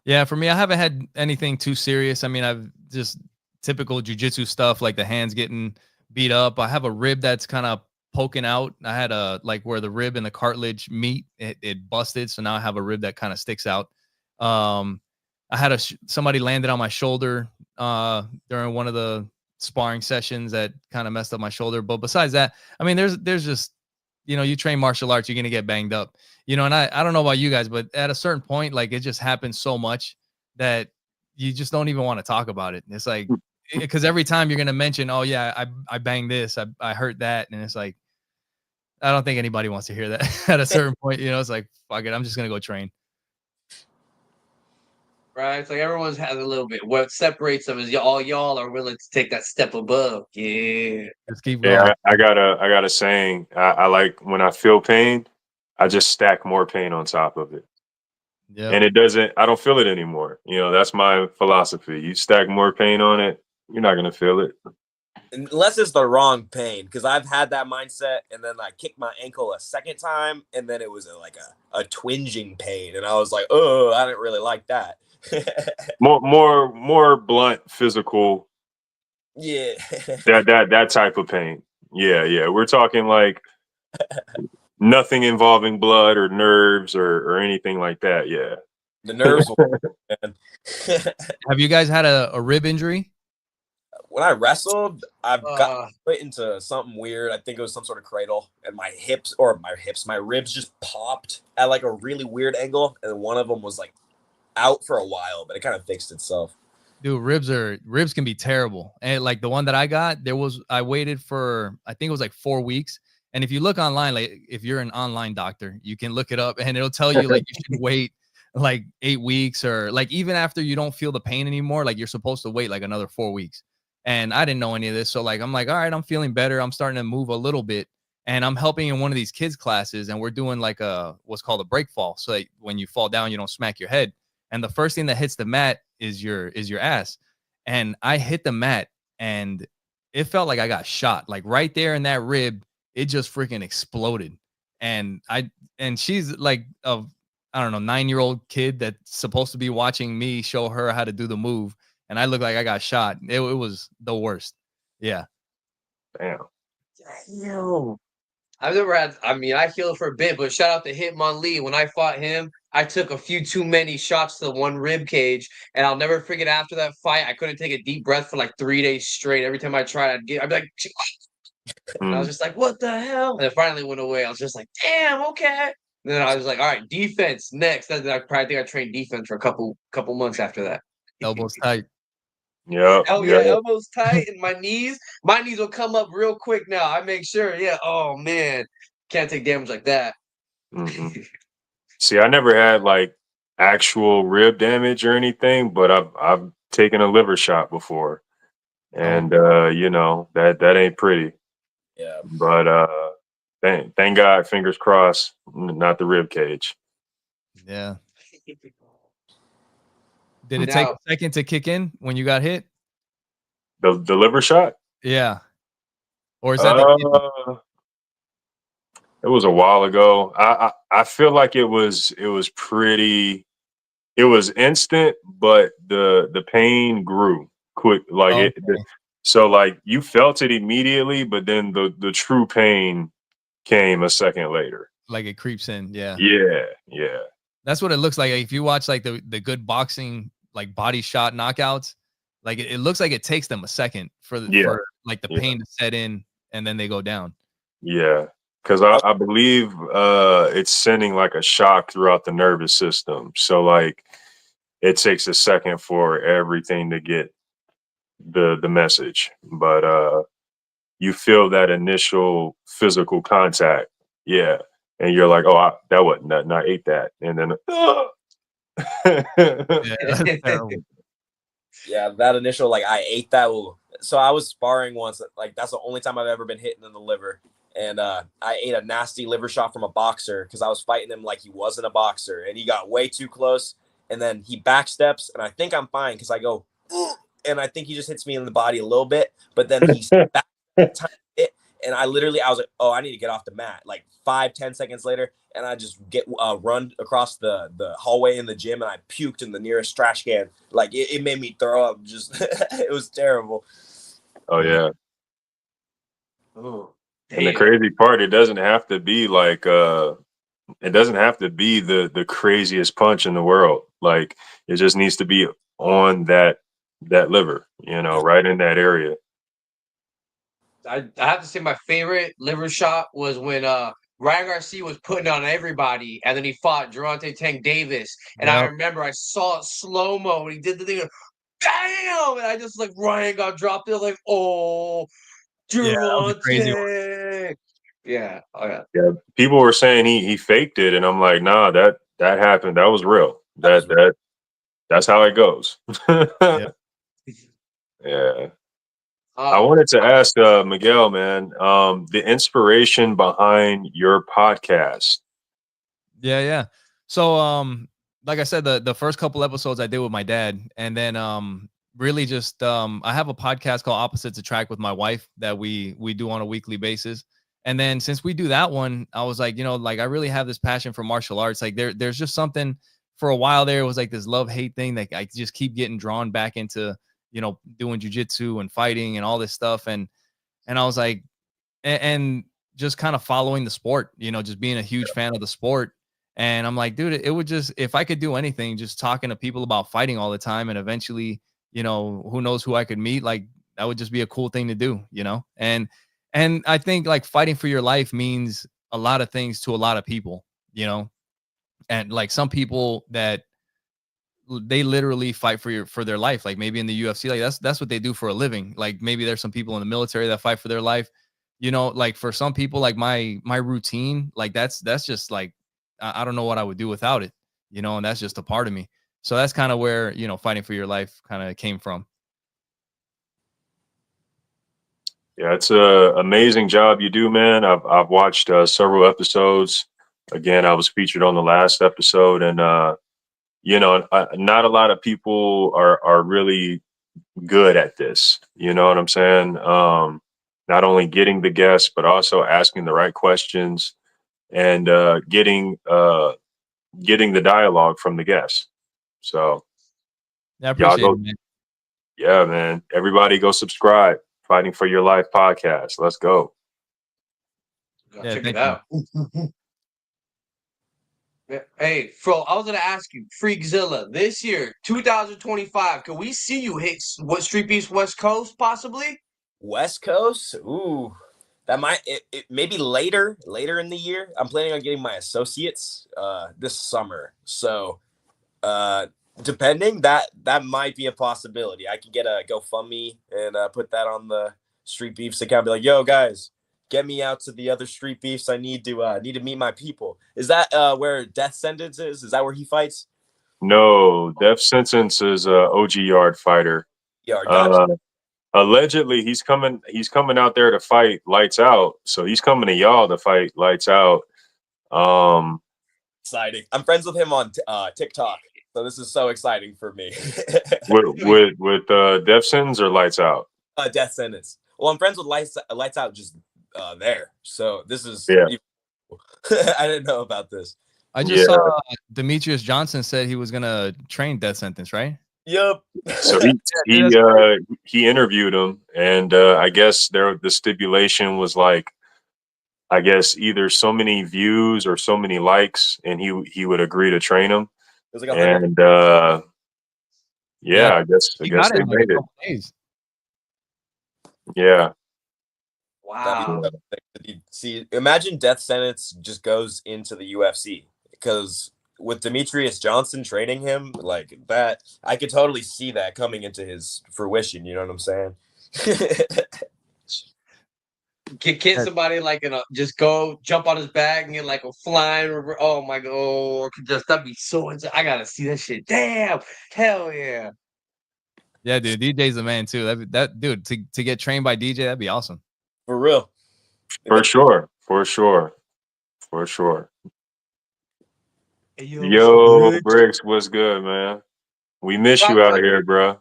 Yeah, for me, I haven't had anything too serious. I mean, I've just typical jujitsu stuff, like the hands getting beat up. I have a rib that's kind of poking out. I had a like where the rib and the cartilage meet, it busted, so now I have a rib that kind of sticks out. I had somebody landed on my shoulder during one of the sparring sessions that kind of messed up my shoulder. But besides that, I mean, there's just, you know, you train martial arts, you're gonna get banged up, you know. And I don't know about you guys, but at a certain point, like it just happens so much that you just don't even want to talk about it. It's like, because every time you're gonna mention, oh yeah, I banged this, I hurt that, and it's like, I don't think anybody wants to hear that at a certain point. You know, it's like, fuck it, I'm just gonna go train. Right? It's like everyone's has a little bit. What separates them is y'all are willing to take that step above. Yeah. Just keep going. Yeah, I got a saying. I like when I feel pain, I just stack more pain on top of it. Yeah. And I don't feel it anymore. You know, that's my philosophy. You stack more pain on it, you're not going to feel it. Unless it's the wrong pain, because I've had that mindset, and then I kicked my ankle a second time, and then it was like a twinging pain, and I was like, oh, I didn't really like that. more blunt physical. Yeah. that type of pain. Yeah. We're talking like Nothing involving blood or nerves or anything like that. Yeah. The nerves, man. Have you guys had a rib injury? When I wrestled, I've got Uh, put into something weird. I think it was some sort of cradle, and my ribs just popped at like a really weird angle, and one of them was like out for a while, but it kind of fixed itself. Dude, ribs can be terrible. And like the one that I got, I waited for, I think it was like 4 weeks. And if you look online, like if you're an online doctor, you can look it up and it'll tell you like you should wait like 8 weeks, or like even after you don't feel the pain anymore, like you're supposed to wait like another 4 weeks. And I didn't know any of this. So like, I'm like, all right, I'm feeling better. I'm starting to move a little bit. And I'm helping in one of these kids classes, and we're doing like what's called a break fall. So that when you fall down, you don't smack your head. And the first thing that hits the mat is your ass. And I hit the mat and it felt like I got shot. Like right there in that rib, it just freaking exploded. And she's like I don't know, 9-year-old kid that's supposed to be watching me show her how to do the move. And I look like I got shot. It was the worst. Yeah. Damn. Damn. I've never had, I mean, I healed for a bit, but shout out to Hitmon Lee. When I fought him, I took a few too many shots to the one rib cage, and I'll never forget after that fight, I couldn't take a deep breath for like 3 days straight. Every time I tried, I'd be like, and I was just like, what the hell? And it finally went away. I was just like, damn, okay. And then I was like, all right, defense next. I probably think I trained defense for a couple months after that. Elbows tight. Yep. Oh yeah, elbows tight, and my knees will come up real quick now. I make sure. Yeah. Oh man, can't take damage like that. Mm-hmm. See, I never had like actual rib damage or anything, but I've taken a liver shot before, and you know that ain't pretty. Yeah. But thank God, fingers crossed, not the rib cage. Yeah. Did it take a second to kick in when you got hit? The liver shot? Yeah. Or is that it was a while ago. I feel like it was instant, but the pain grew quick. Like so like you felt it immediately, but then the true pain came a second later. Like it creeps in. Yeah. Yeah. Yeah. That's what it looks like. If you watch like the good boxing, like body shot knockouts, like it looks like it takes them a second for like the pain to set in, and then they go down. Yeah. Because I believe it's sending like a shock throughout the nervous system. So like it takes a second for everything to get the message. But you feel that initial physical contact. Yeah. And you're like, oh, that wasn't nothing. I ate that. And then yeah, that initial like I ate that. So I was sparring once. Like that's the only time I've ever been hitting in the liver. And I ate a nasty liver shot from a boxer because I was fighting him like he wasn't a boxer, and he got way too close. And then he backsteps, and I think I'm fine because I go, and I think he just hits me in the body a little bit. But then he's back, and I was like, oh, I need to get off the mat. Like 5-10 seconds later, and I just run across the hallway in the gym, and I puked in the nearest trash can. Like it made me throw up. Just it was terrible. Oh yeah. Oh. And the crazy part, it doesn't have to be like it doesn't have to be the craziest punch in the world. Like it just needs to be on that liver, you know, right in that area. I have to say my favorite liver shot was when Ryan Garcia was putting on everybody, and then he fought Gervonta Tank Davis. And I remember I saw it slow-mo, and he did the thing, bam! And I just like Ryan got dropped there, like, oh, Gervonta. Yeah. Oh yeah. Yeah. People were saying he faked it, and I'm like, nah, that happened. That was real. That's how it goes. Yeah. I wanted to ask Miguel, man, the inspiration behind your podcast. Yeah. So like I said, the first couple episodes I did with my dad, and then really just I have a podcast called Opposites Attract with my wife that we do on a weekly basis. And then since we do that one, I was like, you know, like I really have this passion for martial arts. Like there's just something. For a while there, it was like this love-hate thing that I just keep getting drawn back into, you know, doing jujitsu and fighting and all this stuff. And I was like, and just kind of following the sport, you know, just being a huge fan of the sport. And I'm like, dude, it would just, if I could do anything, just talking to people about fighting all the time, and eventually, you know, who knows who I could meet, like that would just be a cool thing to do, you know? And I think like fighting for your life means a lot of things to a lot of people, you know? And like some people that they literally fight for their life, like maybe in the UFC, like that's what they do for a living. Like maybe there's some people in the military that fight for their life, you know. Like for some people, like my routine, like that's just like I don't know what I would do without it, you know. And that's just a part of me. So that's kind of where, you know, fighting for your life kind of came from. Yeah, it's a amazing job you do, man. I've watched several episodes. Again, I was featured on the last episode, and you know, not a lot of people are really good at this. You know what I'm saying? Not only getting the guests, but also asking the right questions and getting the dialogue from the guests. So Yeah, I y'all appreciate go, it, man. yeah, man. Everybody go subscribe. Fighting for Your Life podcast. Let's go. Yeah, Check thank it you. out. Hey, Fro, I was gonna ask you, FreakZilla, this year, 2025, can we see you hit what Street Beefs West Coast possibly? West Coast, ooh, that might it maybe later in the year. I'm planning on getting my associates this summer, so depending, that might be a possibility. I can get a GoFundMe and put that on the Street Beefs account. Be like, yo, guys, get me out to the other Street Beefs. I need to meet my people. Is that where Death Sentence is? Is that where he fights? No, Death Sentence is a OG Yard fighter. Yeah, gotcha. Allegedly, he's coming out there to fight Lights Out. So he's coming to y'all to fight Lights Out. Exciting. I'm friends with him on TikTok, so this is so exciting for me. with Death Sentence or Lights Out? Death Sentence. Well, I'm friends with Lights Out just there, so this is Yeah. I didn't know about this. I just saw Demetrius Johnson said he was gonna train Death Sentence, right? Yep. So he interviewed him, and I guess the stipulation was like, I guess either so many views or so many likes, and he would agree to train him. It was like 100. And I guess He they got it in like made a it. couple days. Yeah. Wow. See, imagine Death Sentence just goes into the UFC, because with Demetrius Johnson training him like that, I could totally see that coming into his fruition. You know what I'm saying? Can somebody like just go jump on his back and get like a flying river? Oh my god! Or could just that'd be so insane. I gotta see that shit. Damn! Hell yeah! Yeah, dude, DJ's the man too. That dude to get trained by DJ, that'd be awesome. For real. For sure. Hey, Yo, Bricks, what's good, man? We miss you out here, bro.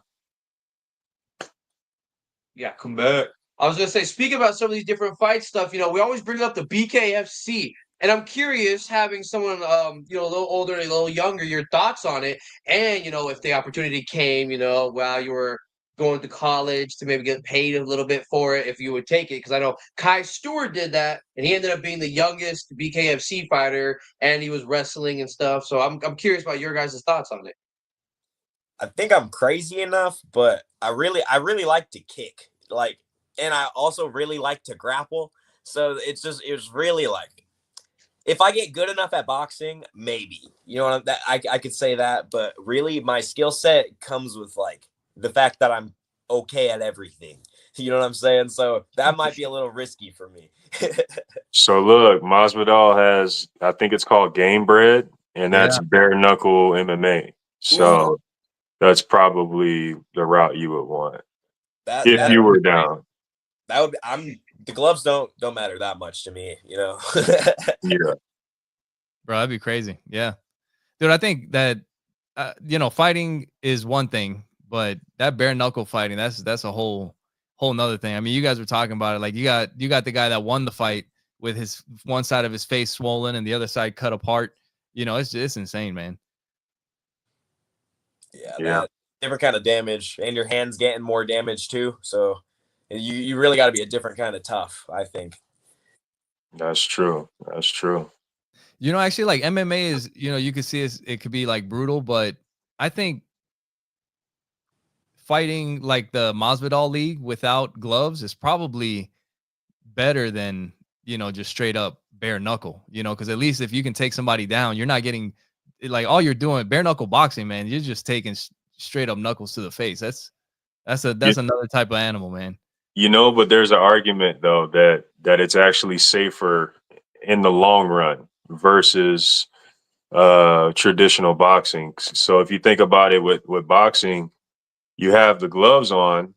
Yeah, come back. I was gonna say, speaking about some of these different fight stuff, you know, we always bring up the BKFC, and I'm curious, having someone, you know, a little older and a little younger, your thoughts on it, and you know, if the opportunity came, you know, while you were going to college to maybe get paid a little bit for it, if you would take it, because I know Kai Stewart did that, and he ended up being the youngest BKFC fighter, and he was wrestling and stuff. So I'm curious about your guys' thoughts on it. I think I'm crazy enough, but I really like to kick, like, and I also really like to grapple. So it was really like, if I get good enough at boxing, maybe, you know, I could say that, but really my skill set comes with like the fact that I'm okay at everything. You know what I'm saying? So that might be a little risky for me. So look, Masvidal has, I think it's called Game Bread, and that's bare knuckle MMA. So that's probably the route you would want if you were down. That would be, the gloves don't matter that much to me, you know. Yeah, Bro, that'd be crazy. Yeah, dude, I think that you know, fighting is one thing, but that bare knuckle fighting, that's a whole nother thing. I mean, you guys were talking about it. Like you got the guy that won the fight with his one side of his face swollen and the other side cut apart. You know, it's insane, man. Yeah, that different kind of damage, and your hands getting more damage too. So you really got to be a different kind of tough, I think. That's true. That's true. You know, actually, like MMA is, you know, you could see it could be like brutal, but I think fighting like the Masvidal League without gloves is probably better than, you know, just straight up bare knuckle, you know, because at least if you can take somebody down, you're not getting like all you're doing bare knuckle boxing, man. You're just taking straight up knuckles to the face. That's You, another type of animal, man. you know, but there's an argument though that it's actually safer in the long run versus traditional boxing. So if you think about it with boxing, you have the gloves on,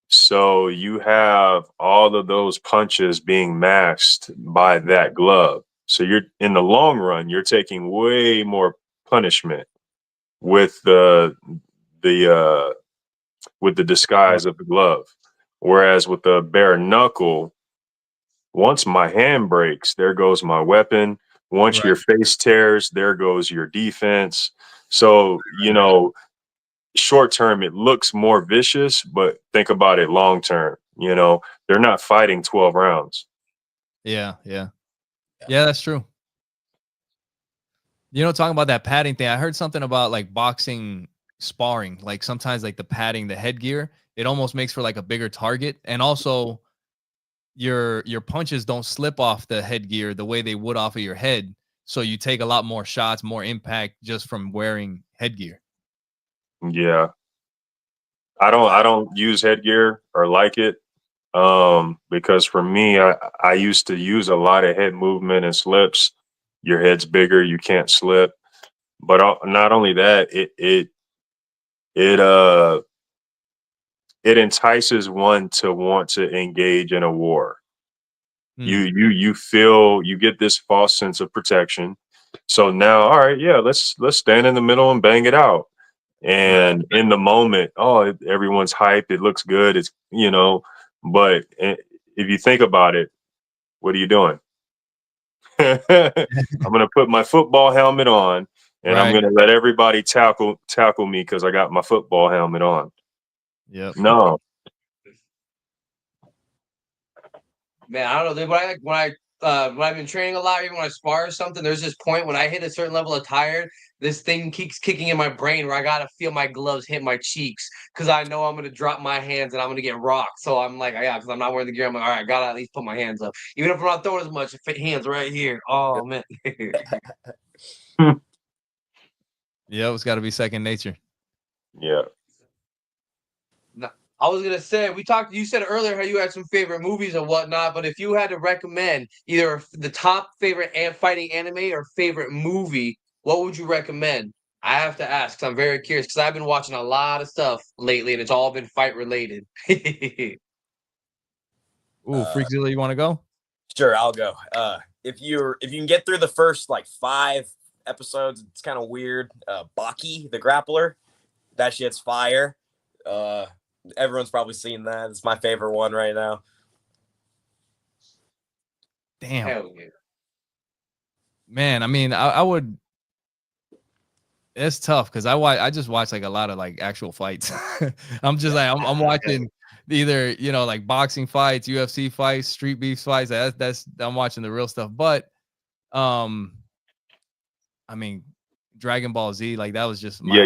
so you have all of those punches being masked by that glove. So you're in the long run, you're taking way more punishment with the with the disguise of the glove. Whereas with the bare knuckle, once my hand breaks, there goes my weapon. Once your Right. face tears, there goes your defense. So, you know, short term, it looks more vicious, but think about it long term. You know, they're not fighting 12 rounds. Yeah, yeah. Yeah, that's true. You know, talking about that padding thing, I heard something about like boxing sparring. Like sometimes like the padding, the headgear, it almost makes for like a bigger target. And also your punches don't slip off the headgear the way they would off of your head. So you take a lot more shots, more impact just from wearing headgear. Yeah. I don't use headgear or like it. Because for me, I used to use a lot of head movement and slips. Your head's bigger, you can't slip. But not only that, it it entices one to want to engage in a war. You feel, you get this false sense of protection. So now, all right, yeah, let's stand in the middle and bang it out. And in the moment, oh, everyone's hyped. It looks good. It's, you know, but if you think about it, what are you doing? I'm going to put my football helmet on and I'm Right. going to let everybody tackle me because I got my football helmet on. Yep. No. Man, I don't know. When I've been training a lot, even when I spar or something, there's this point when I hit a certain level of tired, this thing keeps kicking in my brain where I gotta feel my gloves hit my cheeks because I know I'm gonna drop my hands and I'm gonna get rocked. So I'm like, yeah, because I'm not wearing the gear. I'm like, all right, I gotta at least put my hands up, even if I'm not throwing as much. Hands right here. Oh man. Yeah, it's got to be second nature. Yeah. No, I was gonna say you said earlier how you had some favorite movies and whatnot, but if you had to recommend either the top favorite fighting anime or favorite movie, what would you recommend? I have to ask because I'm very curious because I've been watching a lot of stuff lately and it's all been fight related. Ooh, FreakZilla, you want to go? Sure, I'll go. If you can get through the first like 5 episodes, it's kind of weird. Baki, the grappler, that shit's fire. Everyone's probably seen that. It's my favorite one right now. Damn. Hell yeah. Man, I mean, I would. It's tough because I just watch like a lot of like actual fights. I'm just like I'm watching either, you know, like boxing fights, UFC fights, Streetbeefs fights. That's I'm watching the real stuff. But I mean, Dragon Ball Z, like that was just my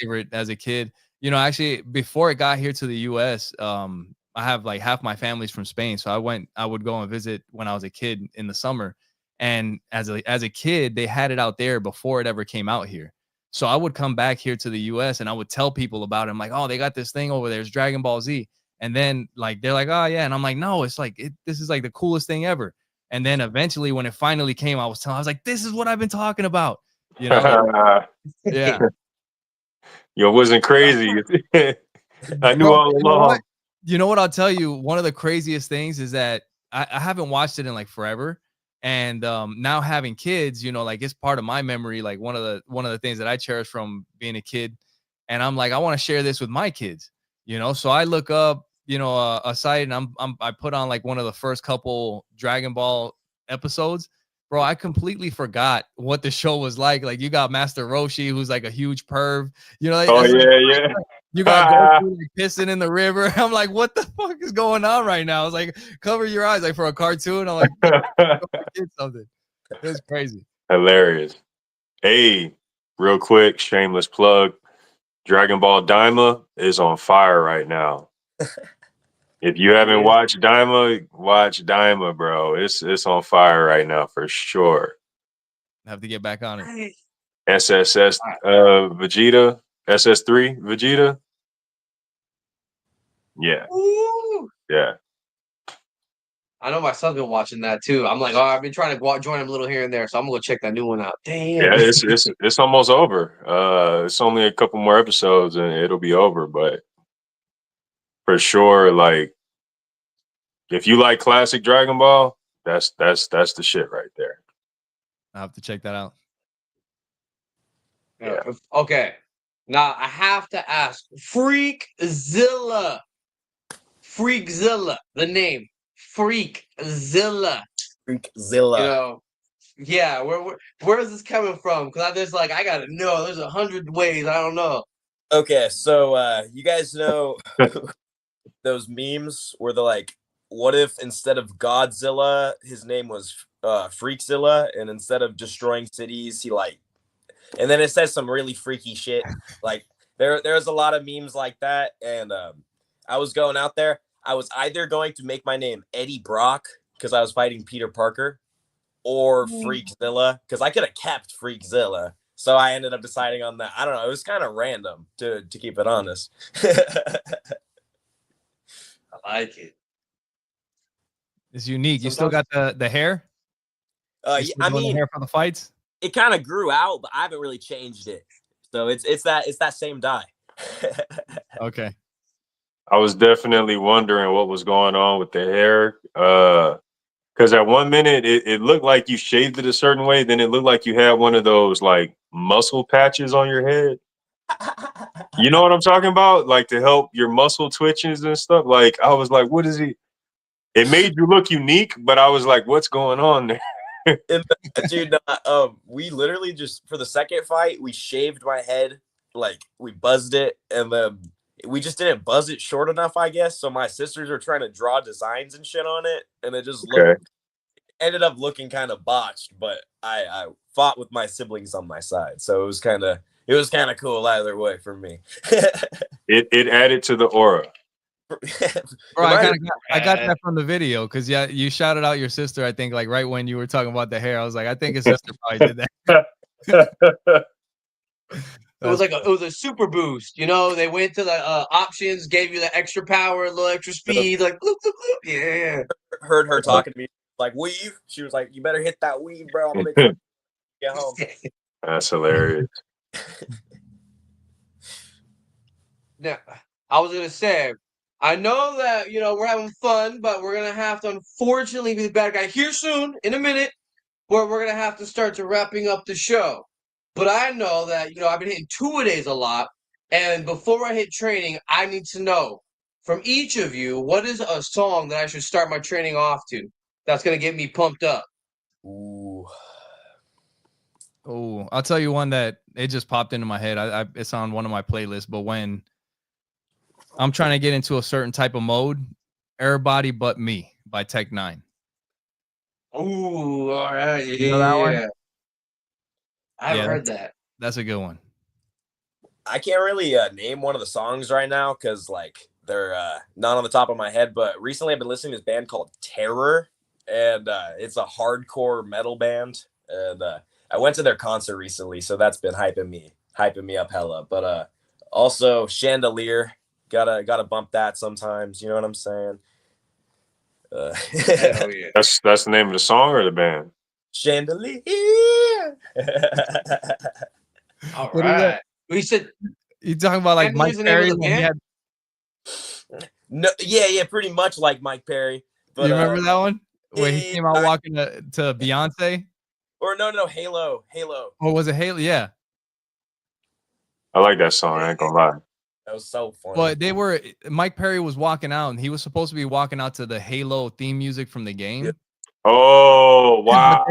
favorite as a kid. You know, actually, before it got here to the US, I have like half my family's from Spain, so I would go and visit when I was a kid in the summer. And as a kid, they had it out there before it ever came out here. So I would come back here to the US and I would tell people about it. I'm like, oh, they got this thing over there. It's Dragon Ball Z. And then like they're like, oh yeah. And I'm like, no, it's like this is like the coolest thing ever. And then eventually when it finally came, I was like, this is what I've been talking about. You know? Yeah. Yo, wasn't crazy. I knew Bro, all along. You know what I'll tell you? One of the craziest things is that I haven't watched it in like forever. And now having kids, you know, like it's part of my memory, like one of the things that I cherish from being a kid. And I'm like, I want to share this with my kids, you know. So I look up, you know, a site and I put on like one of the first couple Dragon Ball episodes. Bro, I completely forgot what the show was like. Like you got Master Roshi, who's like a huge perv, you know. Oh That's like, yeah. You got Goku like, pissing in the river. I'm like, what the fuck is going on right now? I was like, cover your eyes, like for a cartoon. I'm like, go get something. It was crazy. Hilarious. Hey, real quick, shameless plug. Dragon Ball Daima is on fire right now. If you haven't watched Daima, watch Daima, bro. It's on fire right now for sure. Have to get back on it. SSS Vegeta, SS3 Vegeta. Yeah. Ooh. Yeah. I know my son's been watching that too. I'm like, oh, I've been trying to join him a little here and there, so I'm gonna go check that new one out. Damn. Yeah, it's almost over. It's only a couple more episodes and it'll be over, but for sure, like if you like classic Dragon Ball, that's the shit right there. I'll have to check that out. Yeah. Okay. Now I have to ask, FreakZilla. FreakZilla, the name. FreakZilla. FreakZilla. You know, yeah, where is this coming from? Because I gotta know. There's 100 ways. I don't know. Okay, so you guys know those memes where they're like, what if instead of Godzilla, his name was FreakZilla, and instead of destroying cities, he like, and then it says some really freaky shit. Like there's a lot of memes like that, and I was going out there. I was either going to make my name Eddie Brock because I was fighting Peter Parker, or FreakZilla because I could have kept FreakZilla. So I ended up deciding on that. I don't know. It was kind of random to keep it honest. I like it. It's unique. You still got the hair? I mean, hair for the fights. It kind of grew out, but I haven't really changed it. So it's that same dye. Okay. I was definitely wondering what was going on with the hair. Because at one minute it looked like you shaved it a certain way, then it looked like you had one of those like muscle patches on your head. You know what I'm talking about? Like to help your muscle twitches and stuff. Like I was like, what is he? It made you look unique, but I was like, what's going on there? Dude, we literally just for the second fight, we shaved my head, like we buzzed it, and then we just didn't buzz it short enough, I guess. So my sisters were trying to draw designs and shit on it, and it just ended up looking kind of botched. But I fought with my siblings on my side, so it was kind of cool either way for me. It added to the aura. Bro, I got that from the video because yeah, you shouted out your sister. I think like right when you were talking about the hair, I was like, I think his sister probably did that. It was a super boost. You know, they went to the options, gave you the extra power, a little extra speed, like bloop, bloop, bloop. Yeah. Heard her talking to me like weave. She was like, "You better hit that weave, bro. I'm gonna make sure you get home." That's hilarious. Now, I was gonna say, I know that we're having fun, but we're gonna have to unfortunately be the bad guy here soon, in a minute, where we're gonna have to start to wrapping up the show. But I know that I've been hitting two-a-days a lot, and before I hit training, I need to know from each of you what is a song that I should start my training off to that's gonna get me pumped up. Ooh. Oh, I'll tell you one that it just popped into my head. It's on one of my playlists, but when I'm trying to get into a certain type of mode, Everybody But Me by Tech 9. Ooh, all right, yeah. You know that one? I haven't heard that. That's a good one. I can't really name one of the songs right now because like they're not on the top of my head. But recently I've been listening to this band called Terror, and it's a hardcore metal band. And I went to their concert recently, so that's been hyping me up hella. But also Chandelier, gotta bump that sometimes. You know what I'm saying? Hell yeah. That's the name of the song or the band? Chandelier. All right. We said you talking about like Mike Perry when he had... No, yeah, pretty much like Mike Perry. But you remember that one where he came out walking to Beyonce? Or no, Halo. Or was it Halo? Yeah. I like that song. I ain't gonna lie. That was so funny. But Mike Perry was walking out, and he was supposed to be walking out to the Halo theme music from the game. Yeah. Oh wow!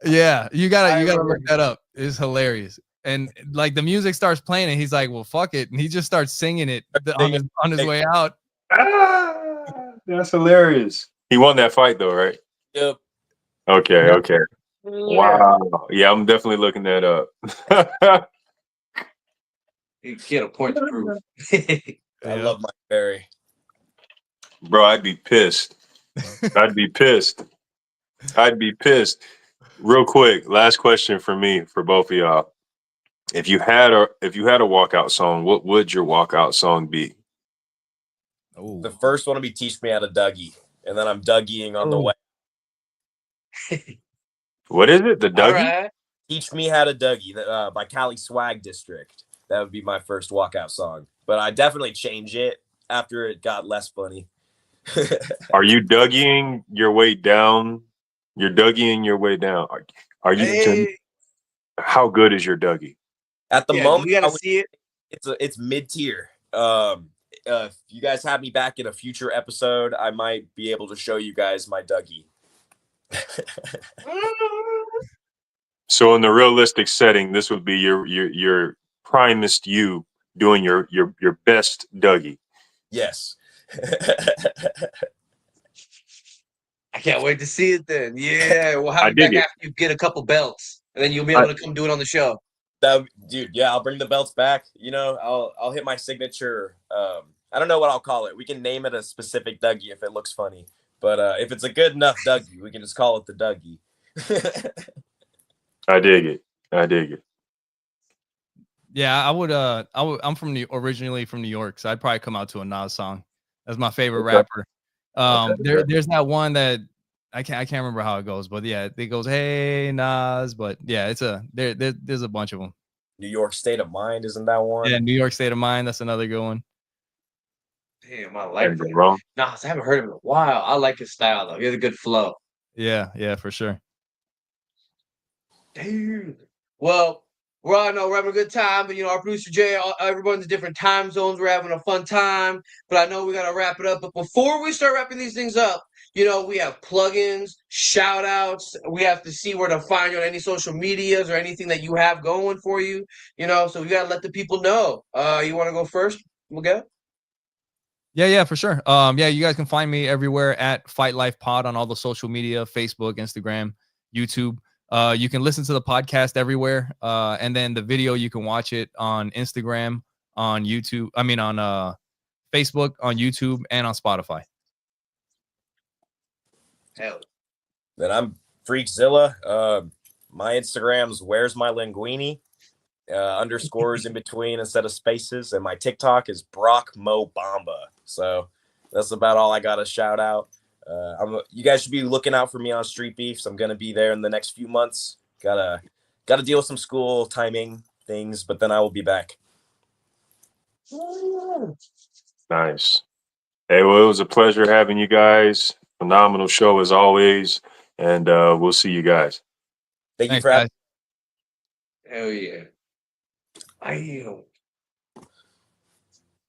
Yeah, you gotta look that up. It's hilarious. and like the music starts playing, and he's like, "Well, fuck it," and he just starts singing it on his way out. Ah, that's hilarious. He won that fight though, right? Yep. Okay, Yep. okay. Wow. Yeah, I'm definitely looking that up. You get a point to prove. I love Mike Berry. Bro, I'd be pissed. I'd be pissed. I'd be pissed. Real quick, last question for me, for both of y'all. If you had a walkout song, what would your walkout song be? Oh, The first one will be "Teach Me How to Dougie," and then I'm Dougieing on the way. What is it? The All Dougie? right. "Teach Me How to Dougie" by Cali Swag District. That would be my first walkout song, but I definitely change it after it got less funny. Are you Dougieing your way down? You're Dougieing your way down. Are you? Hey. How good is your Dougie? At the Yeah, moment, we gotta see it. it's mid tier. If you guys have me back in a future episode, I might be able to show you guys my Dougie. So in the realistic setting, this would be your primest you doing your best Dougie. Yes. I can't wait to see it then. Yeah, we'll have I you back dig it. after you get a couple belts, and then you'll be able to come do it on the show. Dude, yeah, I'll bring the belts back. You know, I'll hit my signature. I don't know what I'll call it. We can name it a specific Dougie if it looks funny. But if it's a good enough Dougie, we can just call it the Dougie. I dig it. I dig it. yeah, I would. I'm originally from New York, so I'd probably come out to a Nas song. That's my favorite Okay. rapper. Okay. There's that one that I can't remember how it goes, but yeah, it goes, "Hey Nas," but yeah, there's a bunch of them. New York State of Mind, isn't that one? Yeah, New York State of Mind. That's another good one. Damn, I like Can't go that. wrong. Nas, I haven't heard him in a while. I like his style though. He has a good flow. Yeah, for sure. Dude. Well, we're having a good time, but our producer Jay, everyone's in different time zones. We're having a fun time, but I know we gotta wrap it up. But before we start wrapping these things up, we have plugins, shout outs. We have to see where to find you on any social medias or anything that you have going for you. So we gotta let the people know. You want to go first, Miguel? Yeah, for sure. Yeah, you guys can find me everywhere at Fight Life Pod on all the social media, Facebook, Instagram, YouTube. You can listen to the podcast everywhere. And then the video, you can watch it on Instagram, on YouTube. I mean, on Facebook, on YouTube, and on Spotify. Hell. Then I'm FreakZilla. My Instagram's Where's My Linguini? Underscores in between instead of spaces. And my TikTok is Brock Mo Bamba. So that's about all I got to shout out. You guys should be looking out for me on Streetbeefs. I'm gonna be there in the next few months. Gotta deal with some school timing things, but then I will be back. Nice. Hey, well, it was a pleasure having you guys. Phenomenal show as always, and we'll see you guys. Thank you Thanks, for having guys. Hell yeah.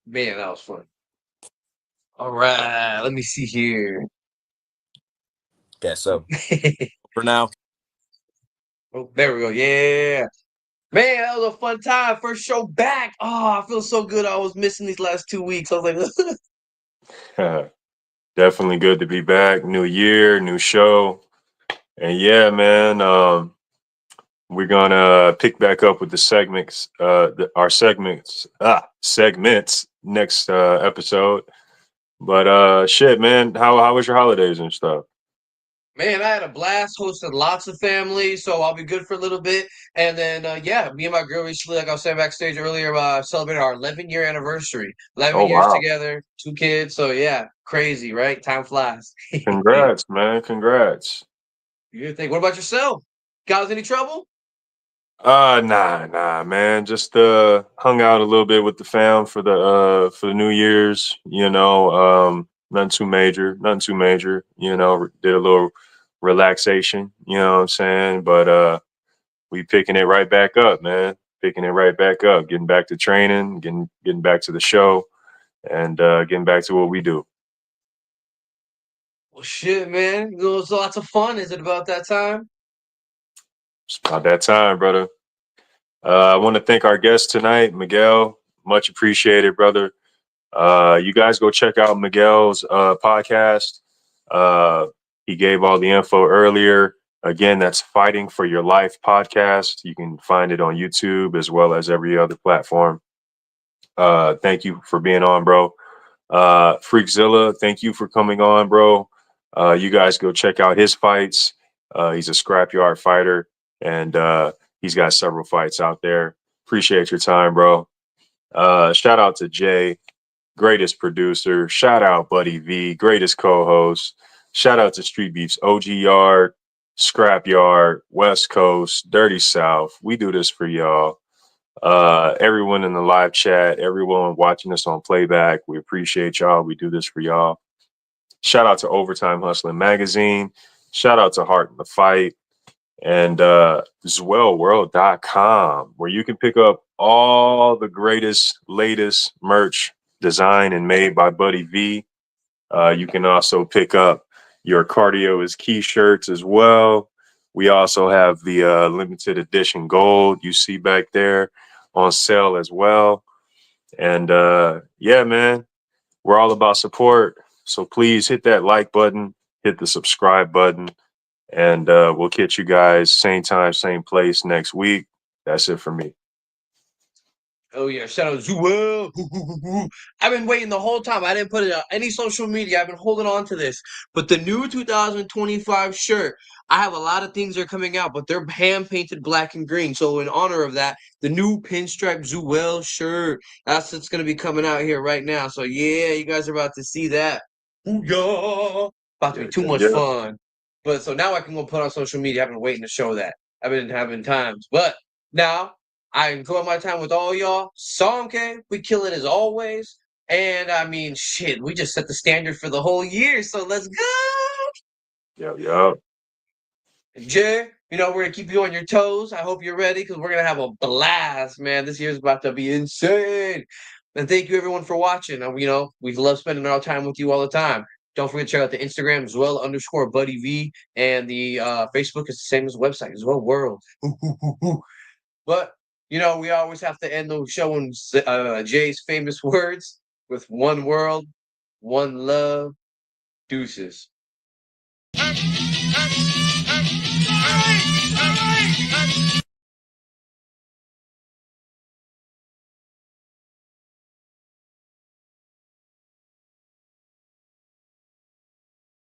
Man, that was fun. All right, let me see here. Okay, so for now. Oh, there we go. Yeah. Man, that was a fun time. First show back. Oh, I feel so good. I was missing these last 2 weeks. I was like, Definitely good to be back. New year, new show. And yeah, man, we're gonna pick back up with the segments, our segments next episode. But shit, man, how was your holidays and stuff? man, I had a blast, hosted lots of family, so I'll be good for a little bit. And then, me and my girl recently, like I was saying backstage earlier, celebrated our 11-year anniversary. 11 Oh, years wow. together, 2 kids. So, yeah, crazy, right? Time flies. Congrats, man. Congrats. You think? What about yourself? Cause any trouble? Nah, man. Just hung out a little bit with the fam for the New Year's, nothing too major. Did a little relaxation, you know what I'm saying? But we picking it right back up, man. Picking it right back up, getting back to training, getting back to the show, and getting back to what we do. Well, shit, man. It was lots of fun. Is it about that time? It's about that time, brother. I want to thank our guest tonight, Miguel. Much appreciated, brother. You guys go check out Miguel's podcast. He gave all the info earlier. Again, that's Fighting for Your Life podcast. You can find it on YouTube as well as every other platform. Thank you for being on, bro. FreakZilla, thank you for coming on, bro. You guys go check out his fights. He's a Scrapyard fighter, and he's got several fights out there. Appreciate your time, bro. Shout out to Jay, greatest producer. Shout out Buddy V, greatest co-host. Shout out to Streetbeefs, OG Yard, Scrapyard, West Coast, Dirty South. We do this for y'all. Everyone in the live chat, everyone watching us on playback, we appreciate y'all. We do this for y'all. Shout out to Overtime Hustling Magazine. Shout out to Heart in the Fight. And zwellworld.com, where you can pick up all the greatest, latest merch designed and made by Buddy V. You can also pick up your Cardio is Key shirts as well. We also have the limited edition gold you see back there on sale as well. And yeah, man, we're all about support. So please hit that like button, hit the subscribe button, and we'll catch you guys same time, same place next week. That's it for me. Oh yeah, shout out Zuel. I've been waiting the whole time. I didn't put it on any social media. I've been holding on to this. But the new 2025 shirt, I have a lot of things that are coming out, but they're hand painted black and green. So in honor of that, the new pinstripe Zuel shirt, that's what's gonna be coming out here right now. So yeah, you guys are about to see that. Booyah! About to be too much fun. But so now I can go put on social media. I've been waiting to show that. I've been having times. But now I enjoy my time with all y'all. Songke, we kill it as always. And I mean, shit, we just set the standard for the whole year. So let's go. Yep. Jay, you know, we're going to keep you on your toes. I hope you're ready because we're going to have a blast, man. This year's about to be insane. And thank you, everyone, for watching. You know, we love spending our time with you all the time. Don't forget to check out the Instagram, Zwell_BuddyV. And the Facebook is the same as the website, Zwell World. But you know, we always have to end the show in Jay's famous words with one world, one love, deuces. Hey!